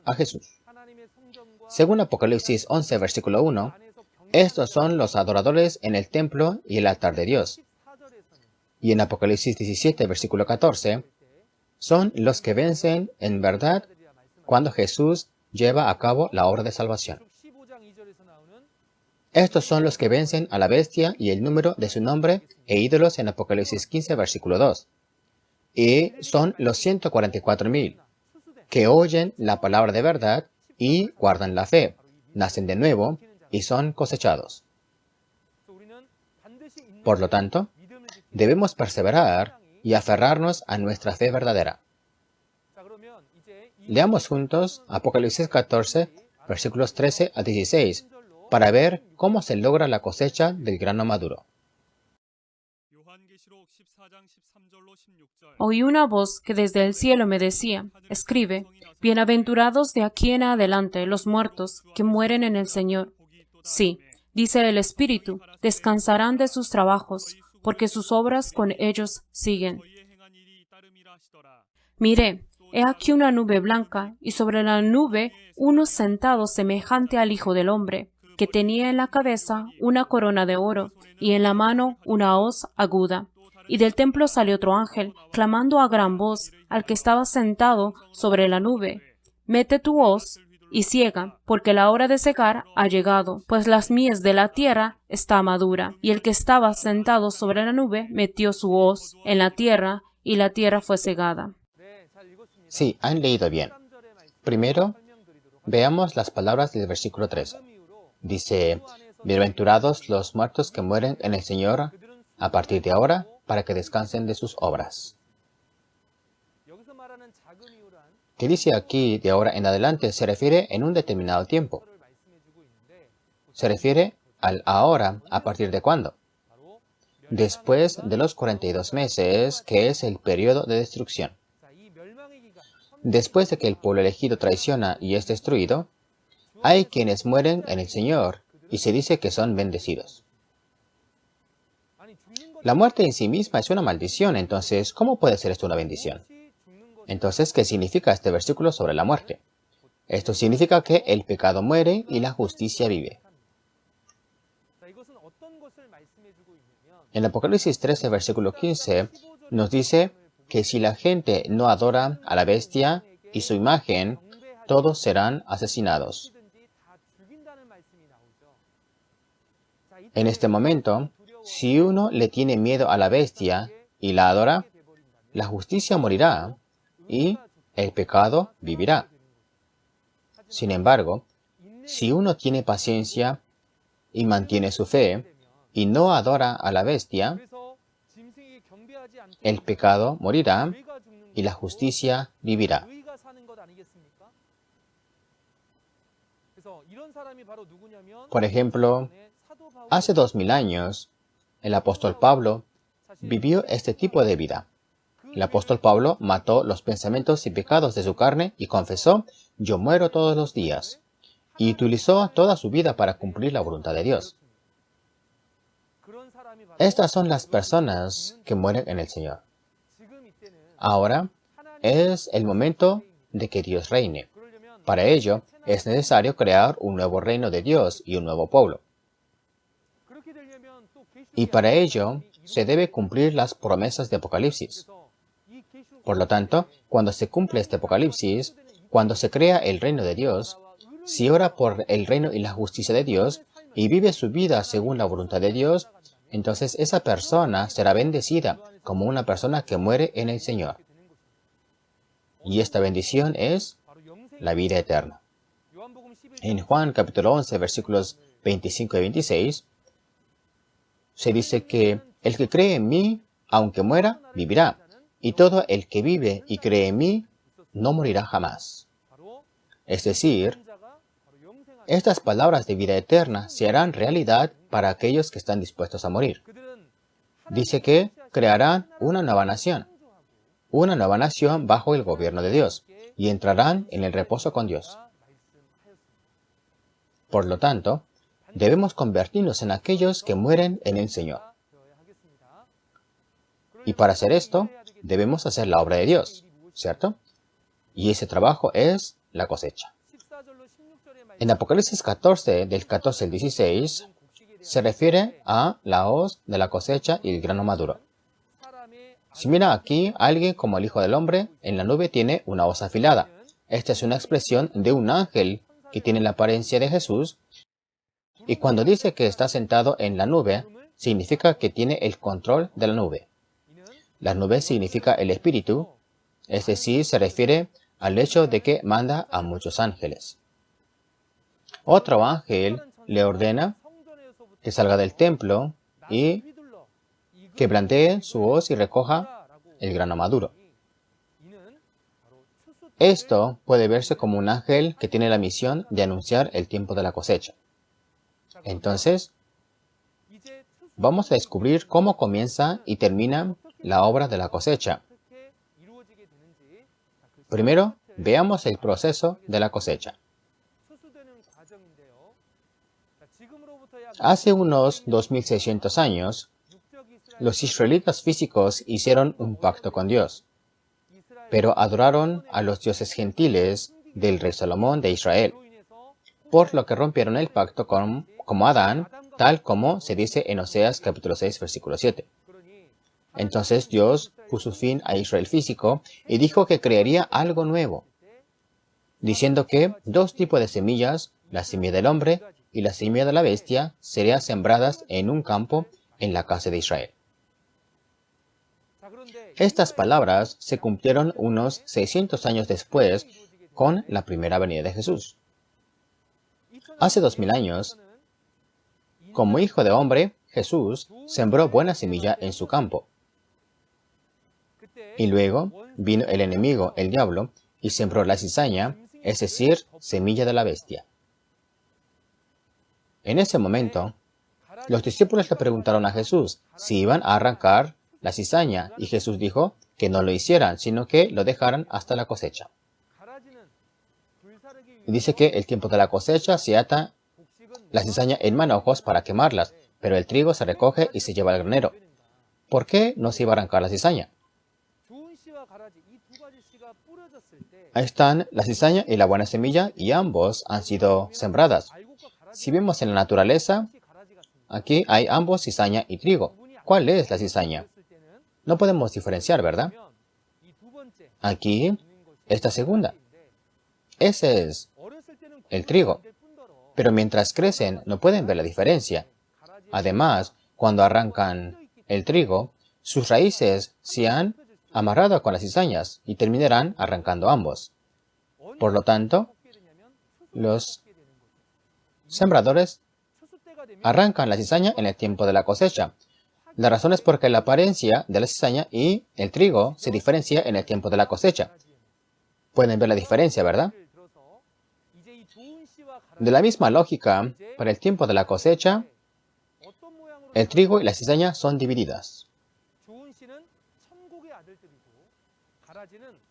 a Jesús. Según Apocalipsis 11, versículo 1, estos son los adoradores en el templo y el altar de Dios. Y en Apocalipsis 17, versículo 14, son los que vencen en verdad cuando Jesús lleva a cabo la obra de salvación. Estos son los que vencen a la bestia y el número de su nombre e ídolos en Apocalipsis 15, versículo 2. Y son los 144,000 que oyen la palabra de verdad y guardan la fe, nacen de nuevo y son cosechados. Por lo tanto, debemos perseverar y aferrarnos a nuestra fe verdadera. Leamos juntos Apocalipsis 14, versículos 13 a 16, para ver cómo se logra la cosecha del grano maduro. Oí una voz que desde el cielo me decía, escribe, bienaventurados de aquí en adelante los muertos que mueren en el Señor. Sí, dice el Espíritu, descansarán de sus trabajos, porque sus obras con ellos siguen. Miré, he aquí una nube blanca, y sobre la nube uno sentado semejante al Hijo del Hombre, que tenía en la cabeza una corona de oro, y en la mano una hoz aguda. Y del templo salió otro ángel, clamando a gran voz al que estaba sentado sobre la nube, mete tu hoz y ciega, porque la hora de cegar ha llegado, pues las mies de la tierra está madura. Y el que estaba sentado sobre la nube metió su hoz en la tierra, y la tierra fue cegada. Sí, han leído bien. Primero, veamos las palabras del versículo 13. Dice, bienaventurados los muertos que mueren en el Señor a partir de ahora, para que descansen de sus obras. ¿Qué dice aquí de ahora en adelante? Se refiere en un determinado tiempo. Se refiere al ahora, ¿a partir de cuándo? Después de los 42 meses, que es el periodo de destrucción. Después de que el pueblo elegido traiciona y es destruido, hay quienes mueren en el Señor y se dice que son bendecidos. La muerte en sí misma es una maldición, entonces, ¿cómo puede ser esto una bendición? Entonces, ¿qué significa este versículo sobre la muerte? Esto significa que el pecado muere y la justicia vive. En Apocalipsis 13, versículo 15, nos dice que si la gente no adora a la bestia y su imagen, todos serán asesinados. En este momento, si uno le tiene miedo a la bestia y la adora, la justicia morirá y el pecado vivirá. Sin embargo, si uno tiene paciencia y mantiene su fe y no adora a la bestia, el pecado morirá y la justicia vivirá. Por ejemplo, hace 2000 años, el apóstol Pablo vivió este tipo de vida. El apóstol Pablo mató los pensamientos y pecados de su carne y confesó, yo muero todos los días, y utilizó toda su vida para cumplir la voluntad de Dios. Estas son las personas que mueren en el Señor. Ahora es el momento de que Dios reine. Para ello, es necesario crear un nuevo reino de Dios y un nuevo pueblo. Y para ello, se debe cumplir las promesas de Apocalipsis. Por lo tanto, cuando se cumple este Apocalipsis, cuando se crea el reino de Dios, si ora por el reino y la justicia de Dios y vive su vida según la voluntad de Dios, entonces esa persona será bendecida como una persona que muere en el Señor. Y esta bendición es la vida eterna. En Juan capítulo 11, versículos 25 y 26, se dice que el que cree en mí, aunque muera, vivirá. Y todo el que vive y cree en mí, no morirá jamás. Es decir, estas palabras de vida eterna se harán realidad para aquellos que están dispuestos a morir. Dice que crearán una nueva nación bajo el gobierno de Dios, y entrarán en el reposo con Dios. Por lo tanto, debemos convertirnos en aquellos que mueren en el Señor. Y para hacer esto, debemos hacer la obra de Dios, ¿cierto? Y ese trabajo es la cosecha. En Apocalipsis 14, del 14 al 16, se refiere a la hoz de la cosecha y el grano maduro. Si mira aquí, alguien como el Hijo del Hombre en la nube tiene una hoz afilada. Esta es una expresión de un ángel que tiene la apariencia de Jesús, y cuando dice que está sentado en la nube, significa que tiene el control de la nube. La nube significa el Espíritu, es decir, se refiere al hecho de que manda a muchos ángeles. Otro ángel le ordena que salga del templo y que plantee su hoz y recoja el grano maduro. Esto puede verse como un ángel que tiene la misión de anunciar el tiempo de la cosecha. Entonces, vamos a descubrir cómo comienza y termina la obra de la cosecha. Primero, veamos el proceso de la cosecha. Hace unos 2600 años, los israelitas físicos hicieron un pacto con Dios, pero adoraron a los dioses gentiles del rey Salomón de Israel, por lo que rompieron el pacto como Adán, tal como se dice en Oseas capítulo 6, versículo 7. Entonces Dios puso fin a Israel físico y dijo que crearía algo nuevo, diciendo que dos tipos de semillas, la semilla del hombre y la semilla de la bestia, serían sembradas en un campo en la casa de Israel. Estas palabras se cumplieron unos 600 años después con la primera venida de Jesús. Hace 2000 años, como hijo de hombre, Jesús sembró buena semilla en su campo. Y luego vino el enemigo, el diablo, y sembró la cizaña, es decir, semilla de la bestia. En ese momento, los discípulos le preguntaron a Jesús si iban a arrancar la cizaña, y Jesús dijo que no lo hicieran, sino que lo dejaran hasta la cosecha. Y dice que el tiempo de la cosecha se ata la cizaña en manojos para quemarlas, pero el trigo se recoge y se lleva al granero. ¿Por qué no se iba a arrancar la cizaña? Ahí están la cizaña y la buena semilla, y ambos han sido sembradas. Si vemos en la naturaleza, aquí hay ambos cizaña y trigo. ¿Cuál es la cizaña? No podemos diferenciar, ¿verdad? Aquí, esta segunda. Ese es el trigo. Pero mientras crecen, no pueden ver la diferencia. Además, cuando arrancan el trigo, sus raíces se han amarrado con las cizañas y terminarán arrancando ambos. Por lo tanto, los sembradores arrancan la cizaña en el tiempo de la cosecha. La razón es porque la apariencia de la cizaña y el trigo se diferencia en el tiempo de la cosecha. Pueden ver la diferencia, ¿verdad? De la misma lógica, para el tiempo de la cosecha, el trigo y la cizaña son divididas.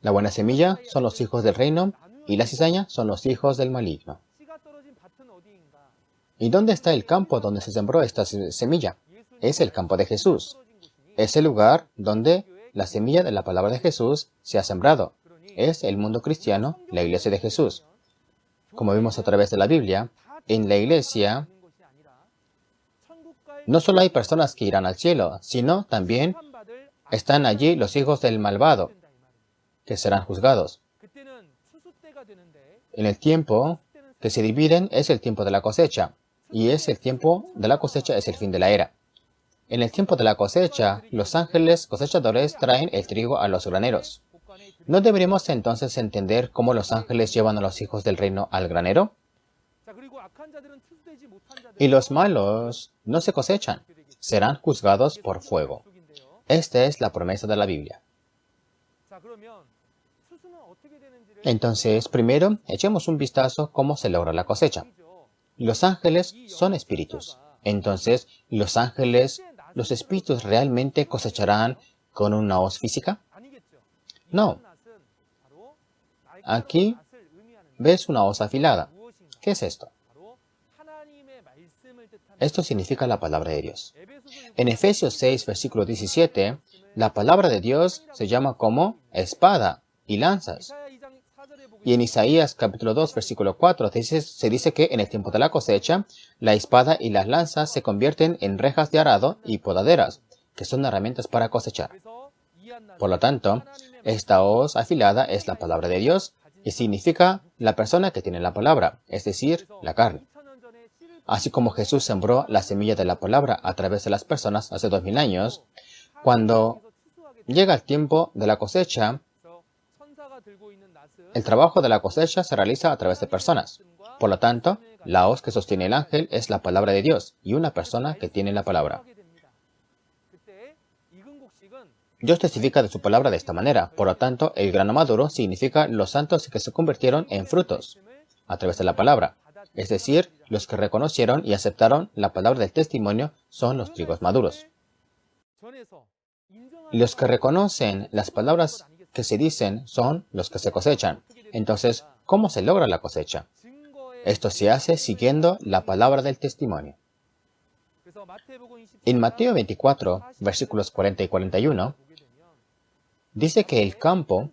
La buena semilla son los hijos del reino y la cizaña son los hijos del maligno. ¿Y dónde está el campo donde se sembró esta semilla? Es el campo de Jesús. Es el lugar donde la semilla de la palabra de Jesús se ha sembrado. Es el mundo cristiano, la iglesia de Jesús. Como vimos a través de la Biblia, en la iglesia no solo hay personas que irán al cielo, sino también están allí los hijos del malvado. que serán juzgados. En el tiempo que se dividen es el tiempo de la cosecha, y el tiempo de la cosecha es el fin de la era. En el tiempo de la cosecha, los ángeles cosechadores traen el trigo a los graneros. ¿No deberíamos entonces entender cómo los ángeles llevan a los hijos del reino al granero? Y los malos no se cosechan, serán juzgados por fuego. Esta es la promesa de la Biblia. Entonces, primero, echemos un vistazo cómo se logra la cosecha. Los ángeles son espíritus. Entonces, ¿los espíritus realmente cosecharán con una hoz física? No. Aquí ves una hoz afilada. ¿Qué es esto? Esto significa la palabra de Dios. En Efesios 6, versículo 17, la palabra de Dios se llama como espada y lanzas. Y en Isaías capítulo 2, versículo 4, se dice que en el tiempo de la cosecha, la espada y las lanzas se convierten en rejas de arado y podaderas, que son herramientas para cosechar. Por lo tanto, esta hoz afilada es la palabra de Dios y significa la persona que tiene la palabra, es decir, la carne. Así como Jesús sembró la semilla de la palabra a través de las personas hace 2000 años, cuando llega el tiempo de la cosecha, el trabajo de la cosecha se realiza a través de personas. Por lo tanto, la hoz que sostiene el ángel es la palabra de Dios y una persona que tiene la palabra. Dios testifica de su palabra de esta manera. Por lo tanto, el grano maduro significa los santos que se convirtieron en frutos a través de la palabra. Es decir, los que reconocieron y aceptaron la palabra del testimonio son los trigos maduros. Los que reconocen las palabras que se dicen son los que se cosechan. Entonces, ¿cómo se logra la cosecha? Esto se hace siguiendo la palabra del testimonio. En Mateo 24, versículos 40 y 41, dice que el campo,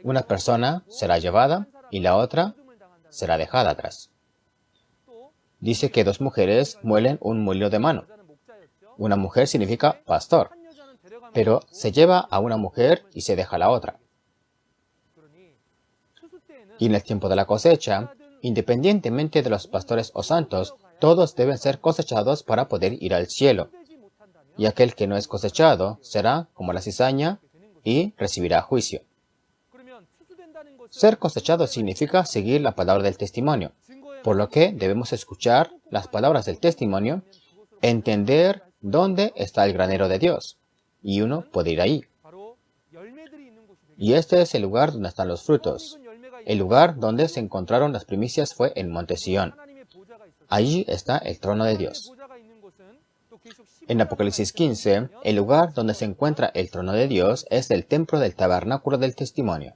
una persona será llevada y la otra será dejada atrás. Dice que 2 mujeres muelen un molino de mano. Una mujer significa pastor, pero se lleva a una mujer y se deja a la otra. Y en el tiempo de la cosecha, independientemente de los pastores o santos, todos deben ser cosechados para poder ir al cielo. Y aquel que no es cosechado será como la cizaña y recibirá juicio. Ser cosechado significa seguir la palabra del testimonio, por lo que debemos escuchar las palabras del testimonio, entender dónde está el granero de Dios, y uno puede ir ahí. Y este es el lugar donde están los frutos. El lugar donde se encontraron las primicias fue en Monte Sión. Allí está el trono de Dios. En Apocalipsis 15, el lugar donde se encuentra el trono de Dios es el templo del tabernáculo del testimonio.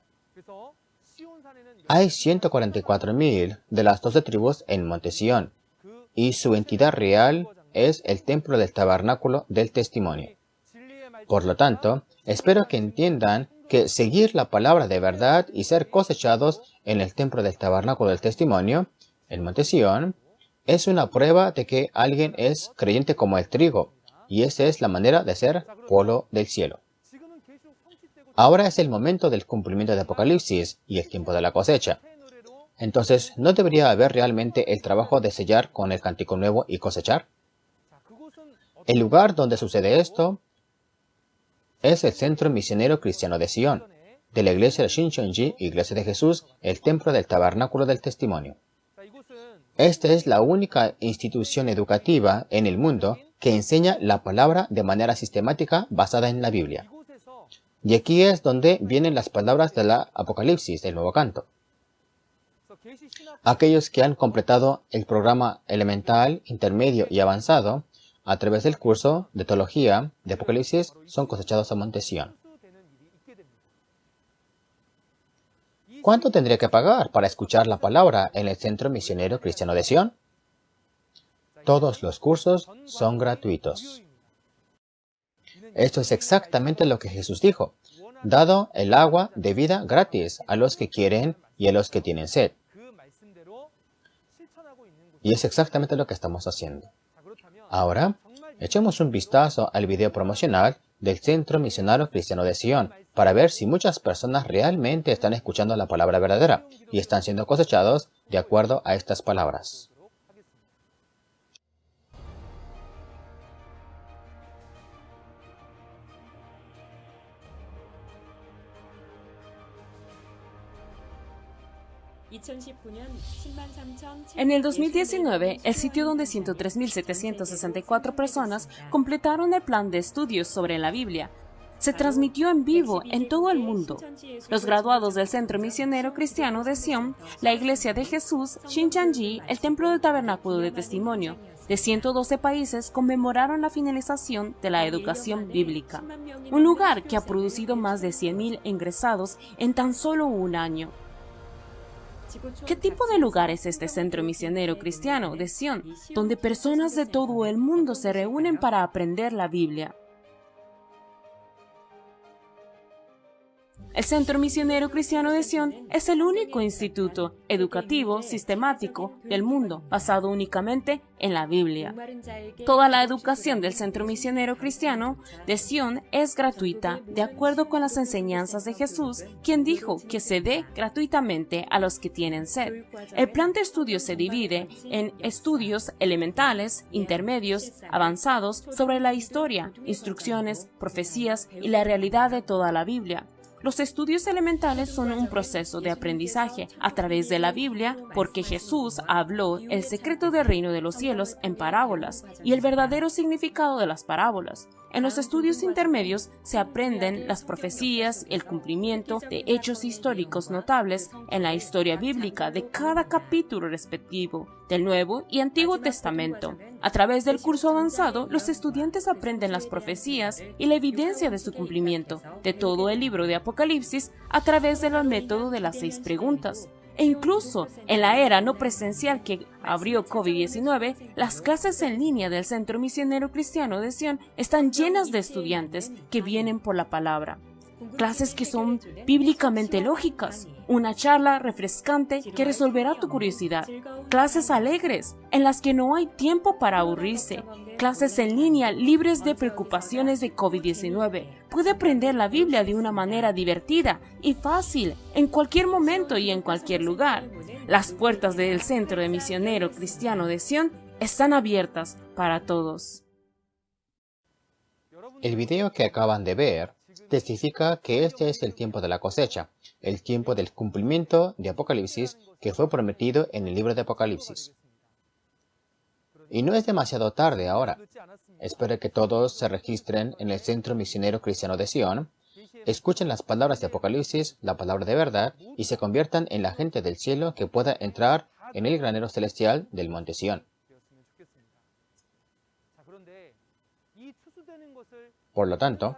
Hay 144,000 de las 12 tribus en Monte Sión, y su entidad real es el templo del tabernáculo del testimonio. Por lo tanto, espero que entiendan que seguir la palabra de verdad y ser cosechados en el templo del tabernáculo del testimonio, en Monte Sión, es una prueba de que alguien es creyente como el trigo, y esa es la manera de ser pueblo del cielo. Ahora es el momento del cumplimiento de Apocalipsis y el tiempo de la cosecha. Entonces, ¿no debería haber realmente el trabajo de sellar con el cántico nuevo y cosechar? El lugar donde sucede esto es el Centro Misionero Cristiano de Sion, de la iglesia de Shincheonji, Iglesia de Jesús, el templo del tabernáculo del testimonio. Esta es la única institución educativa en el mundo que enseña la palabra de manera sistemática basada en la Biblia. Y aquí es donde vienen las palabras de la Apocalipsis, del nuevo canto. Aquellos que han completado el programa elemental, intermedio y avanzado a través del curso de teología de Apocalipsis son cosechados a Monte Sión. ¿Cuánto tendría que pagar para escuchar la palabra en el Centro Misionero Cristiano de Sion? Todos los cursos son gratuitos. Esto es exactamente lo que Jesús dijo, dado el agua de vida gratis a los que quieren y a los que tienen sed. Y es exactamente lo que estamos haciendo. Ahora, echemos un vistazo al video promocional del Centro Misionero Cristiano de Sion, para ver si muchas personas realmente están escuchando la palabra verdadera y están siendo cosechados de acuerdo a estas palabras. En el 2019, el sitio donde 103.764 personas completaron el plan de estudios sobre la Biblia se transmitió en vivo en todo el mundo. Los graduados del Centro Misionero Cristiano de Sion, la Iglesia de Jesús, Shincheonji, el Templo del Tabernáculo de Testimonio, de 112 países conmemoraron la finalización de la educación bíblica, un lugar que ha producido más de 100.000 ingresados en tan solo un año. ¿Qué tipo de lugar es este Centro Misionero Cristiano de Sion, donde personas de todo el mundo se reúnen para aprender la Biblia? El Centro Misionero Cristiano de Sion es el único instituto educativo sistemático del mundo basado únicamente en la Biblia. Toda la educación del Centro Misionero Cristiano de Sion es gratuita, de acuerdo con las enseñanzas de Jesús, quien dijo que se dé gratuitamente a los que tienen sed. El plan de estudio se divide en estudios elementales, intermedios, avanzados sobre la historia, instrucciones, profecías y la realidad de toda la Biblia. Los estudios elementales son un proceso de aprendizaje a través de la Biblia porque Jesús habló el secreto del reino de los cielos en parábolas y el verdadero significado de las parábolas. En los estudios intermedios se aprenden las profecías y el cumplimiento de hechos históricos notables en la historia bíblica de cada capítulo respectivo del Nuevo y Antiguo Testamento. A través del curso avanzado, los estudiantes aprenden las profecías y la evidencia de su cumplimiento de todo el libro de Apocalipsis a través del método de las 6 preguntas. E incluso en la era no presencial que abrió COVID-19, las clases en línea del Centro Misionero Cristiano de Sion están llenas de estudiantes que vienen por la palabra. Clases que son bíblicamente lógicas, una charla refrescante que resolverá tu curiosidad, clases alegres en las que no hay tiempo para aburrirse, clases en línea libres de preocupaciones de COVID-19. Puede aprender la Biblia de una manera divertida y fácil en cualquier momento y en cualquier lugar. Las puertas del Centro de Misionero Cristiano de Sion están abiertas para todos. El video que acaban de ver testifica que este es el tiempo de la cosecha, el tiempo del cumplimiento de Apocalipsis que fue prometido en el libro de Apocalipsis. Y no es demasiado tarde ahora. Espero que todos se registren en el Centro Misionero Cristiano de Sion, escuchen las palabras de Apocalipsis, la palabra de verdad, y se conviertan en la gente del cielo que pueda entrar en el granero celestial del monte Sion. Por lo tanto,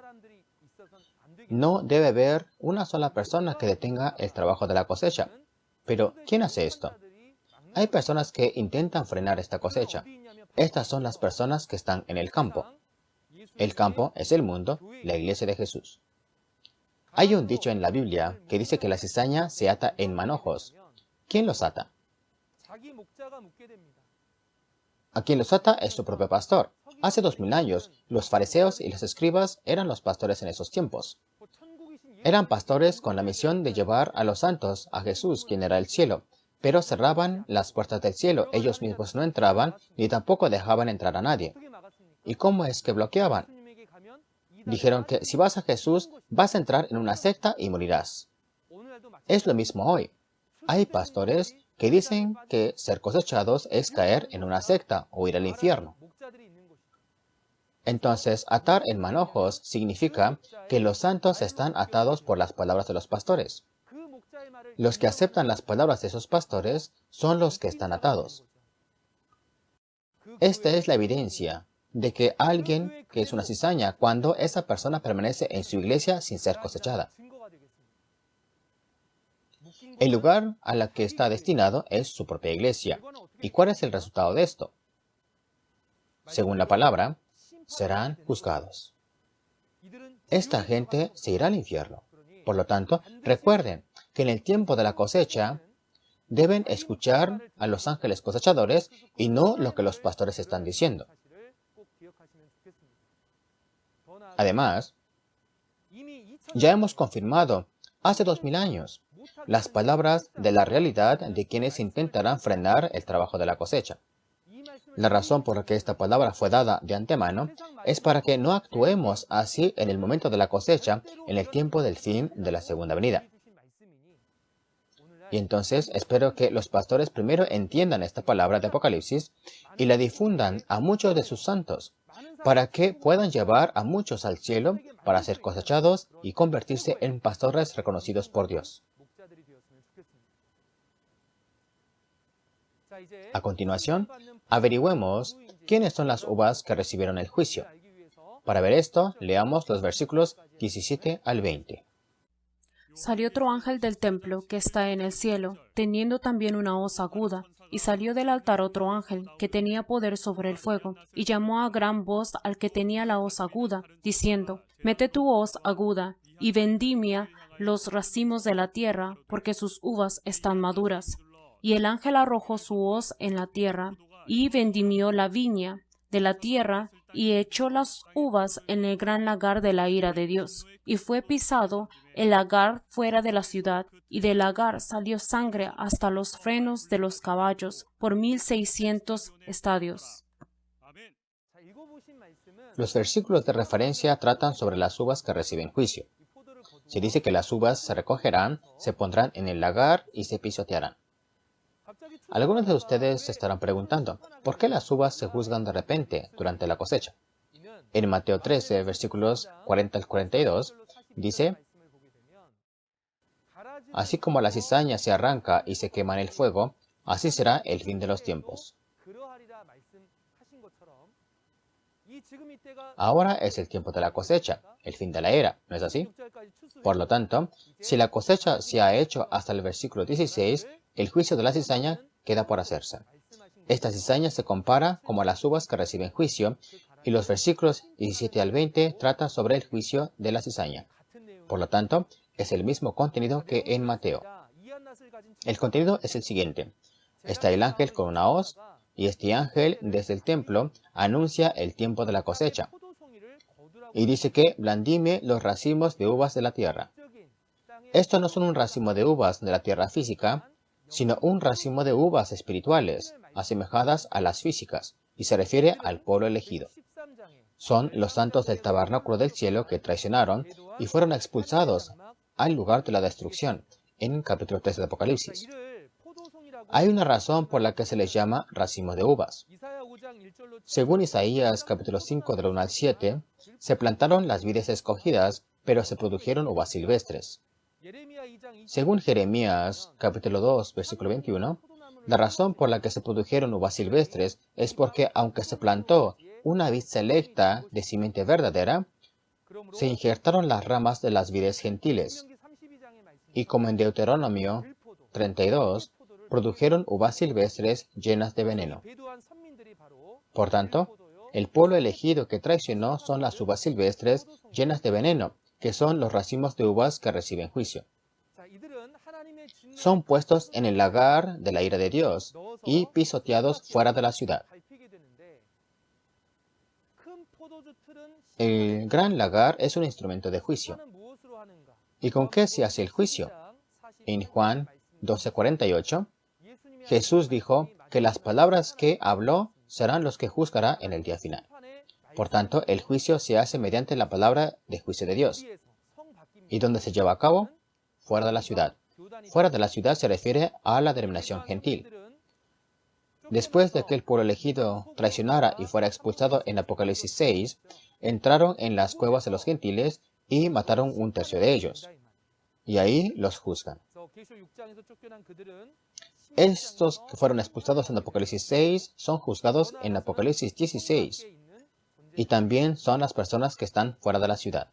no debe haber una sola persona que detenga el trabajo de la cosecha. Pero, ¿quién hace esto? Hay personas que intentan frenar esta cosecha. Estas son las personas que están en el campo. El campo es el mundo, la iglesia de Jesús. Hay un dicho en la Biblia que dice que la cizaña se ata en manojos. ¿Quién los ata? A quien los ata es su propio pastor. Hace 2000 años, los fariseos y los escribas eran los pastores en esos tiempos. Eran pastores con la misión de llevar a los santos a Jesús, quien era el cielo, pero cerraban las puertas del cielo. Ellos mismos no entraban, ni tampoco dejaban entrar a nadie. ¿Y cómo es que bloqueaban? Dijeron que si vas a Jesús, vas a entrar en una secta y morirás. Es lo mismo hoy. Hay pastores que dicen que ser cosechados es caer en una secta o ir al infierno. Entonces, atar en manojos significa que los santos están atados por las palabras de los pastores. Los que aceptan las palabras de esos pastores son los que están atados. Esta es la evidencia de que alguien que es una cizaña cuando esa persona permanece en su iglesia sin ser cosechada. El lugar a la que está destinado es su propia iglesia. ¿Y cuál es el resultado de esto? Según la palabra, serán juzgados. Esta gente se irá al infierno. Por lo tanto, recuerden que en el tiempo de la cosecha deben escuchar a los ángeles cosechadores y no lo que los pastores están diciendo. Además, ya hemos confirmado hace 2000 años las palabras de la realidad de quienes intentarán frenar el trabajo de la cosecha. La razón por la que esta palabra fue dada de antemano es para que no actuemos así en el momento de la cosecha, en el tiempo del fin de la segunda venida. Y entonces espero que los pastores primero entiendan esta palabra de Apocalipsis y la difundan a muchos de sus santos, para que puedan llevar a muchos al cielo para ser cosechados y convertirse en pastores reconocidos por Dios. A continuación, averigüemos quiénes son las uvas que recibieron el juicio. Para ver esto, leamos los versículos 17 al 20. Salió otro ángel del templo que está en el cielo, teniendo también una hoz aguda, y salió del altar otro ángel que tenía poder sobre el fuego, y llamó a gran voz al que tenía la hoz aguda, diciendo: Mete tu hoz aguda, y vendimia los racimos de la tierra, porque sus uvas están maduras. Y el ángel arrojó su hoz en la tierra, y vendimió la viña de la tierra, y echó las uvas en el gran lagar de la ira de Dios. Y fue pisado el lagar fuera de la ciudad, y del lagar salió sangre hasta los frenos de los caballos, por 1600 estadios. Los versículos de referencia tratan sobre las uvas que reciben juicio. Se dice que las uvas se recogerán, se pondrán en el lagar y se pisotearán. Algunos de ustedes se estarán preguntando, ¿por qué las uvas se juzgan de repente durante la cosecha? En Mateo 13, versículos 40 al 42, dice: Así como la cizaña se arranca y se quema en el fuego, así será el fin de los tiempos. Ahora es el tiempo de la cosecha, el fin de la era, ¿no es así? Por lo tanto, si la cosecha se ha hecho hasta el versículo 16, el juicio de la cizaña queda por hacerse. Esta cizaña se compara como a las uvas que reciben juicio, y los versículos 17 al 20 tratan sobre el juicio de la cizaña. Por lo tanto, es el mismo contenido que en Mateo. El contenido es el siguiente. Está el ángel con una hoz, y este ángel desde el templo anuncia el tiempo de la cosecha. Y dice que blandime los racimos de uvas de la tierra. Esto no son un racimo de uvas de la tierra física, sino un racimo de uvas espirituales, asemejadas a las físicas, y se refiere al pueblo elegido. Son los santos del tabernáculo del cielo que traicionaron y fueron expulsados al lugar de la destrucción, en capítulo 3 de Apocalipsis. Hay una razón por la que se les llama racimo de uvas. Según Isaías capítulo 5 del 1 al 7, se plantaron las vides escogidas, pero se produjeron uvas silvestres. Según Jeremías capítulo 2 versículo 21, la razón por la que se produjeron uvas silvestres es porque aunque se plantó una vid selecta de simiente verdadera, se injertaron las ramas de las vides gentiles. Y como en Deuteronomio 32, produjeron uvas silvestres llenas de veneno. Por tanto, el pueblo elegido que traicionó son las uvas silvestres llenas de veneno, que son los racimos de uvas que reciben juicio. Son puestos en el lagar de la ira de Dios y pisoteados fuera de la ciudad. El gran lagar es un instrumento de juicio. ¿Y con qué se hace el juicio? En Juan 12:48, Jesús dijo que las palabras que habló serán los que juzgará en el día final. Por tanto, el juicio se hace mediante la palabra de juicio de Dios. ¿Y dónde se lleva a cabo? Fuera de la ciudad. Fuera de la ciudad se refiere a la denominación gentil. Después de que el pueblo elegido traicionara y fuera expulsado en Apocalipsis 6, entraron en las cuevas de los gentiles y mataron un tercio de ellos. Y ahí los juzgan. Estos que fueron expulsados en Apocalipsis 6 son juzgados en Apocalipsis 16. Y también son las personas que están fuera de la ciudad.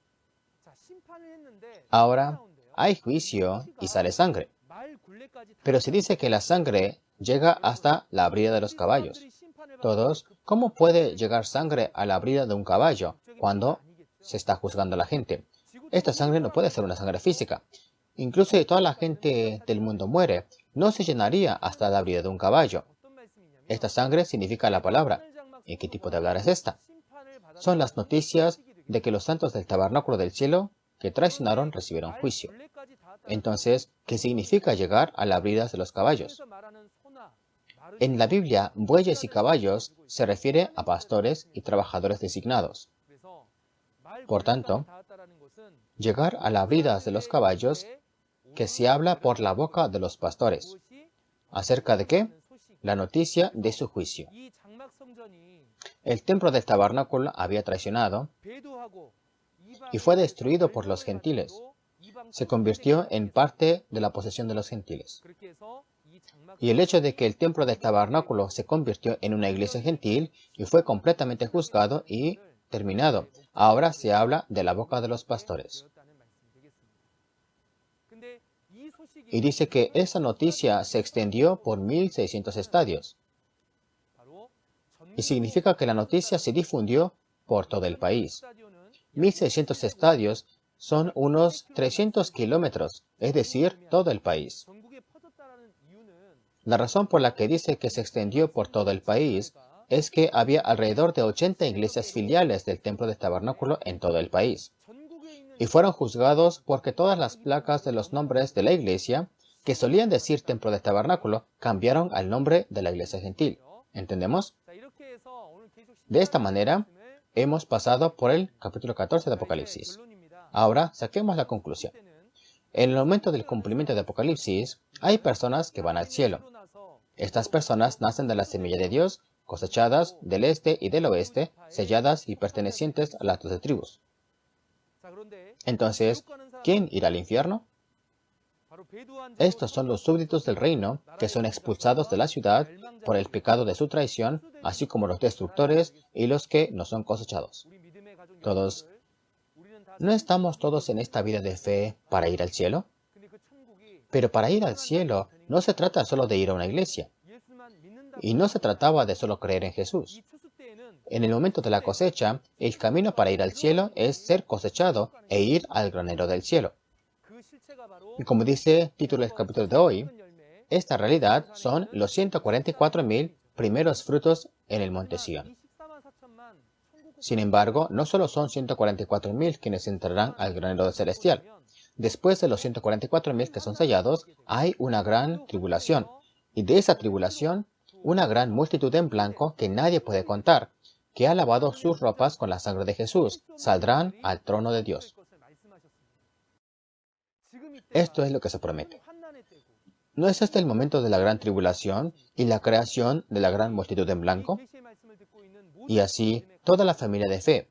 Ahora, hay juicio y sale sangre. Pero se dice que la sangre llega hasta la brida de los caballos. Todos, ¿cómo puede llegar sangre a la brida de un caballo cuando se está juzgando a la gente? Esta sangre no puede ser una sangre física. Incluso si toda la gente del mundo muere, no se llenaría hasta la brida de un caballo. Esta sangre significa la palabra. ¿Y qué tipo de hablar es esta? Son las noticias de que los santos del tabernáculo del cielo que traicionaron recibieron juicio. Entonces, ¿qué significa llegar a las bridas de los caballos? En la Biblia, bueyes y caballos se refiere a pastores y trabajadores designados. Por tanto, llegar a las bridas de los caballos, que se habla por la boca de los pastores. ¿Acerca de qué? La noticia de su juicio. El templo del tabernáculo había traicionado y fue destruido por los gentiles. Se convirtió en parte de la posesión de los gentiles. Y el hecho de que el templo del tabernáculo se convirtió en una iglesia gentil y fue completamente juzgado y terminado. Ahora se habla de la boca de los pastores. Y dice que esa noticia se extendió por 1600 estadios. Y significa que la noticia se difundió por todo el país. 1600 estadios son unos 300 kilómetros, es decir, todo el país. La razón por la que dice que se extendió por todo el país es que había alrededor de 80 iglesias filiales del templo del tabernáculo en todo el país. Y fueron juzgados porque todas las placas de los nombres de la iglesia, que solían decir templo del tabernáculo, cambiaron al nombre de la iglesia gentil. ¿Entendemos? De esta manera, hemos pasado por el capítulo 14 de Apocalipsis. Ahora, saquemos la conclusión. En el momento del cumplimiento de Apocalipsis, hay personas que van al cielo. Estas personas nacen de la semilla de Dios, cosechadas del este y del oeste, selladas y pertenecientes a las 12 tribus. Entonces, ¿quién irá al infierno? Estos son los súbditos del reino que son expulsados de la ciudad por el pecado de su traición, así como los destructores y los que no son cosechados. Todos. ¿No estamos todos en esta vida de fe para ir al cielo? Pero para ir al cielo no se trata solo de ir a una iglesia. Y no se trataba de solo creer en Jesús. En el momento de la cosecha, el camino para ir al cielo es ser cosechado e ir al granero del cielo. Y como dice el título del capítulo de hoy, esta realidad son los 144,000 primeros frutos en el monte Sión. Sin embargo, no solo son 144,000 quienes entrarán al granero celestial. Después de los 144,000 que son sellados, hay una gran tribulación. Y de esa tribulación, una gran multitud en blanco que nadie puede contar, que ha lavado sus ropas con la sangre de Jesús, saldrán al trono de Dios. Esto es lo que se promete. ¿No es este el momento de la gran tribulación y la creación de la gran multitud en blanco? Y así, toda la familia de fe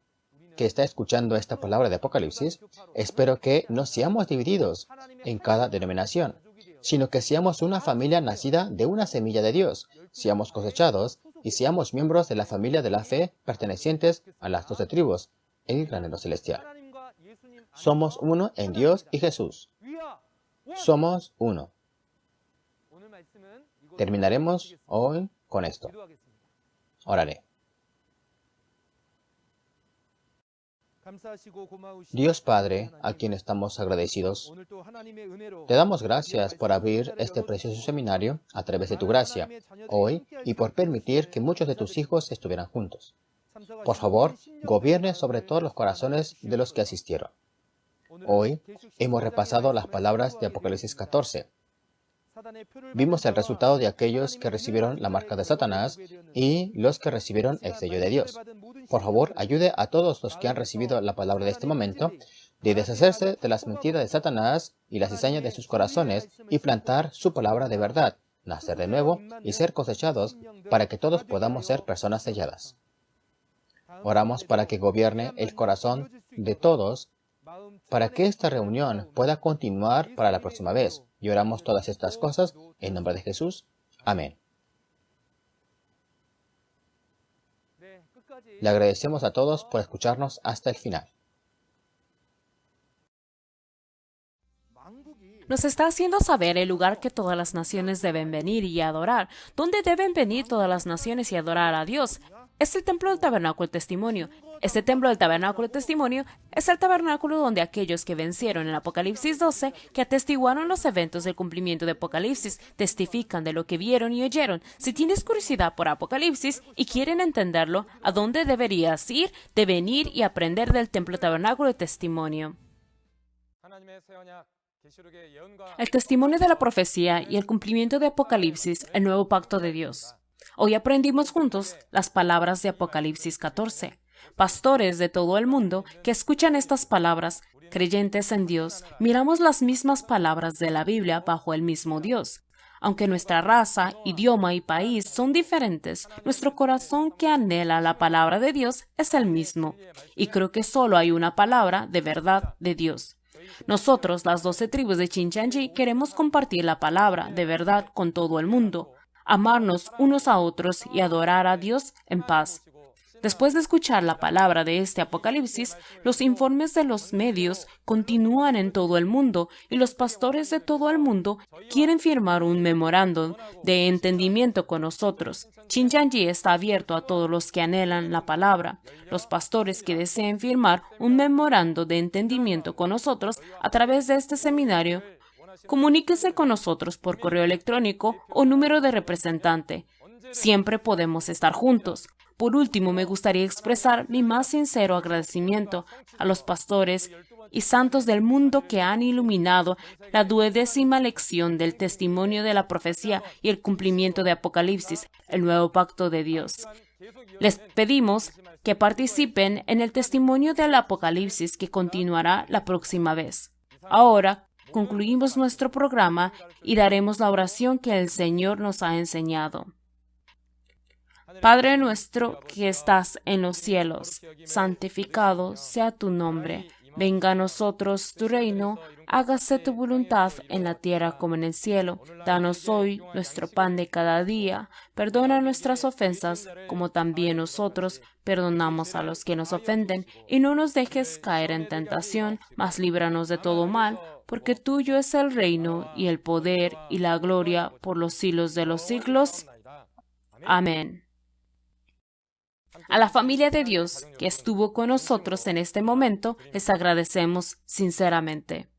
que está escuchando esta palabra de Apocalipsis, espero que no seamos divididos en cada denominación, sino que seamos una familia nacida de una semilla de Dios, seamos cosechados y seamos miembros de la familia de la fe pertenecientes a las 12 tribus, el granero celestial. Somos uno en Dios y Jesús. Somos uno. Terminaremos hoy con esto. Oraré. Dios Padre, a quien estamos agradecidos, te damos gracias por abrir este precioso seminario a través de tu gracia hoy y por permitir que muchos de tus hijos estuvieran juntos. Por favor, gobierne sobre todos los corazones de los que asistieron. Hoy hemos repasado las palabras de Apocalipsis 14. Vimos el resultado de aquellos que recibieron la marca de Satanás y los que recibieron el sello de Dios. Por favor, ayude a todos los que han recibido la palabra de este momento de deshacerse de las mentiras de Satanás y las cizañas de sus corazones y plantar su palabra de verdad, nacer de nuevo y ser cosechados para que todos podamos ser personas selladas. Oramos para que gobierne el corazón de todos, para que esta reunión pueda continuar para la próxima vez. Y oramos todas estas cosas en nombre de Jesús. Amén. Le agradecemos a todos por escucharnos hasta el final. Nos está haciendo saber el lugar que todas las naciones deben venir y adorar. ¿Dónde deben venir todas las naciones y adorar a Dios? Es el templo del tabernáculo, el testimonio. Este templo del tabernáculo de testimonio es el tabernáculo donde aquellos que vencieron en Apocalipsis 12, que atestiguaron los eventos del cumplimiento de Apocalipsis, testifican de lo que vieron y oyeron. Si tienes curiosidad por Apocalipsis y quieren entenderlo, ¿a dónde deberías ir? Deben ir y aprender del templo tabernáculo de testimonio. El testimonio de la profecía y el cumplimiento de Apocalipsis, el nuevo pacto de Dios. Hoy aprendimos juntos las palabras de Apocalipsis 14. Pastores de todo el mundo que escuchan estas palabras, creyentes en Dios, miramos las mismas palabras de la Biblia bajo el mismo Dios. Aunque nuestra raza, idioma y país son diferentes, nuestro corazón que anhela la palabra de Dios es el mismo. Y creo que solo hay una palabra de verdad de Dios. Nosotros, las 12 tribus de Shincheonji, queremos compartir la palabra de verdad con todo el mundo, amarnos unos a otros y adorar a Dios en paz. Después de escuchar la palabra de este Apocalipsis, los informes de los medios continúan en todo el mundo y los pastores de todo el mundo quieren firmar un memorándum de entendimiento con nosotros. Shincheonji está abierto a todos los que anhelan la palabra. Los pastores que deseen firmar un memorándum de entendimiento con nosotros a través de este seminario, comuníquese con nosotros por correo electrónico o número de representante. Siempre podemos estar juntos. Por último, me gustaría expresar mi más sincero agradecimiento a los pastores y santos del mundo que han iluminado la 12ª lección del testimonio de la profecía y el cumplimiento de Apocalipsis, el nuevo pacto de Dios. Les pedimos que participen en el testimonio del Apocalipsis que continuará la próxima vez. Ahora, concluimos nuestro programa y daremos la oración que el Señor nos ha enseñado. Padre nuestro que estás en los cielos, santificado sea tu nombre. Venga a nosotros tu reino, hágase tu voluntad en la tierra como en el cielo. Danos hoy nuestro pan de cada día. Perdona nuestras ofensas, como también nosotros perdonamos a los que nos ofenden. Y no nos dejes caer en tentación, mas líbranos de todo mal, porque tuyo es el reino, y el poder, y la gloria, por los siglos de los siglos. Amén. A la familia de Dios que estuvo con nosotros en este momento, les agradecemos sinceramente.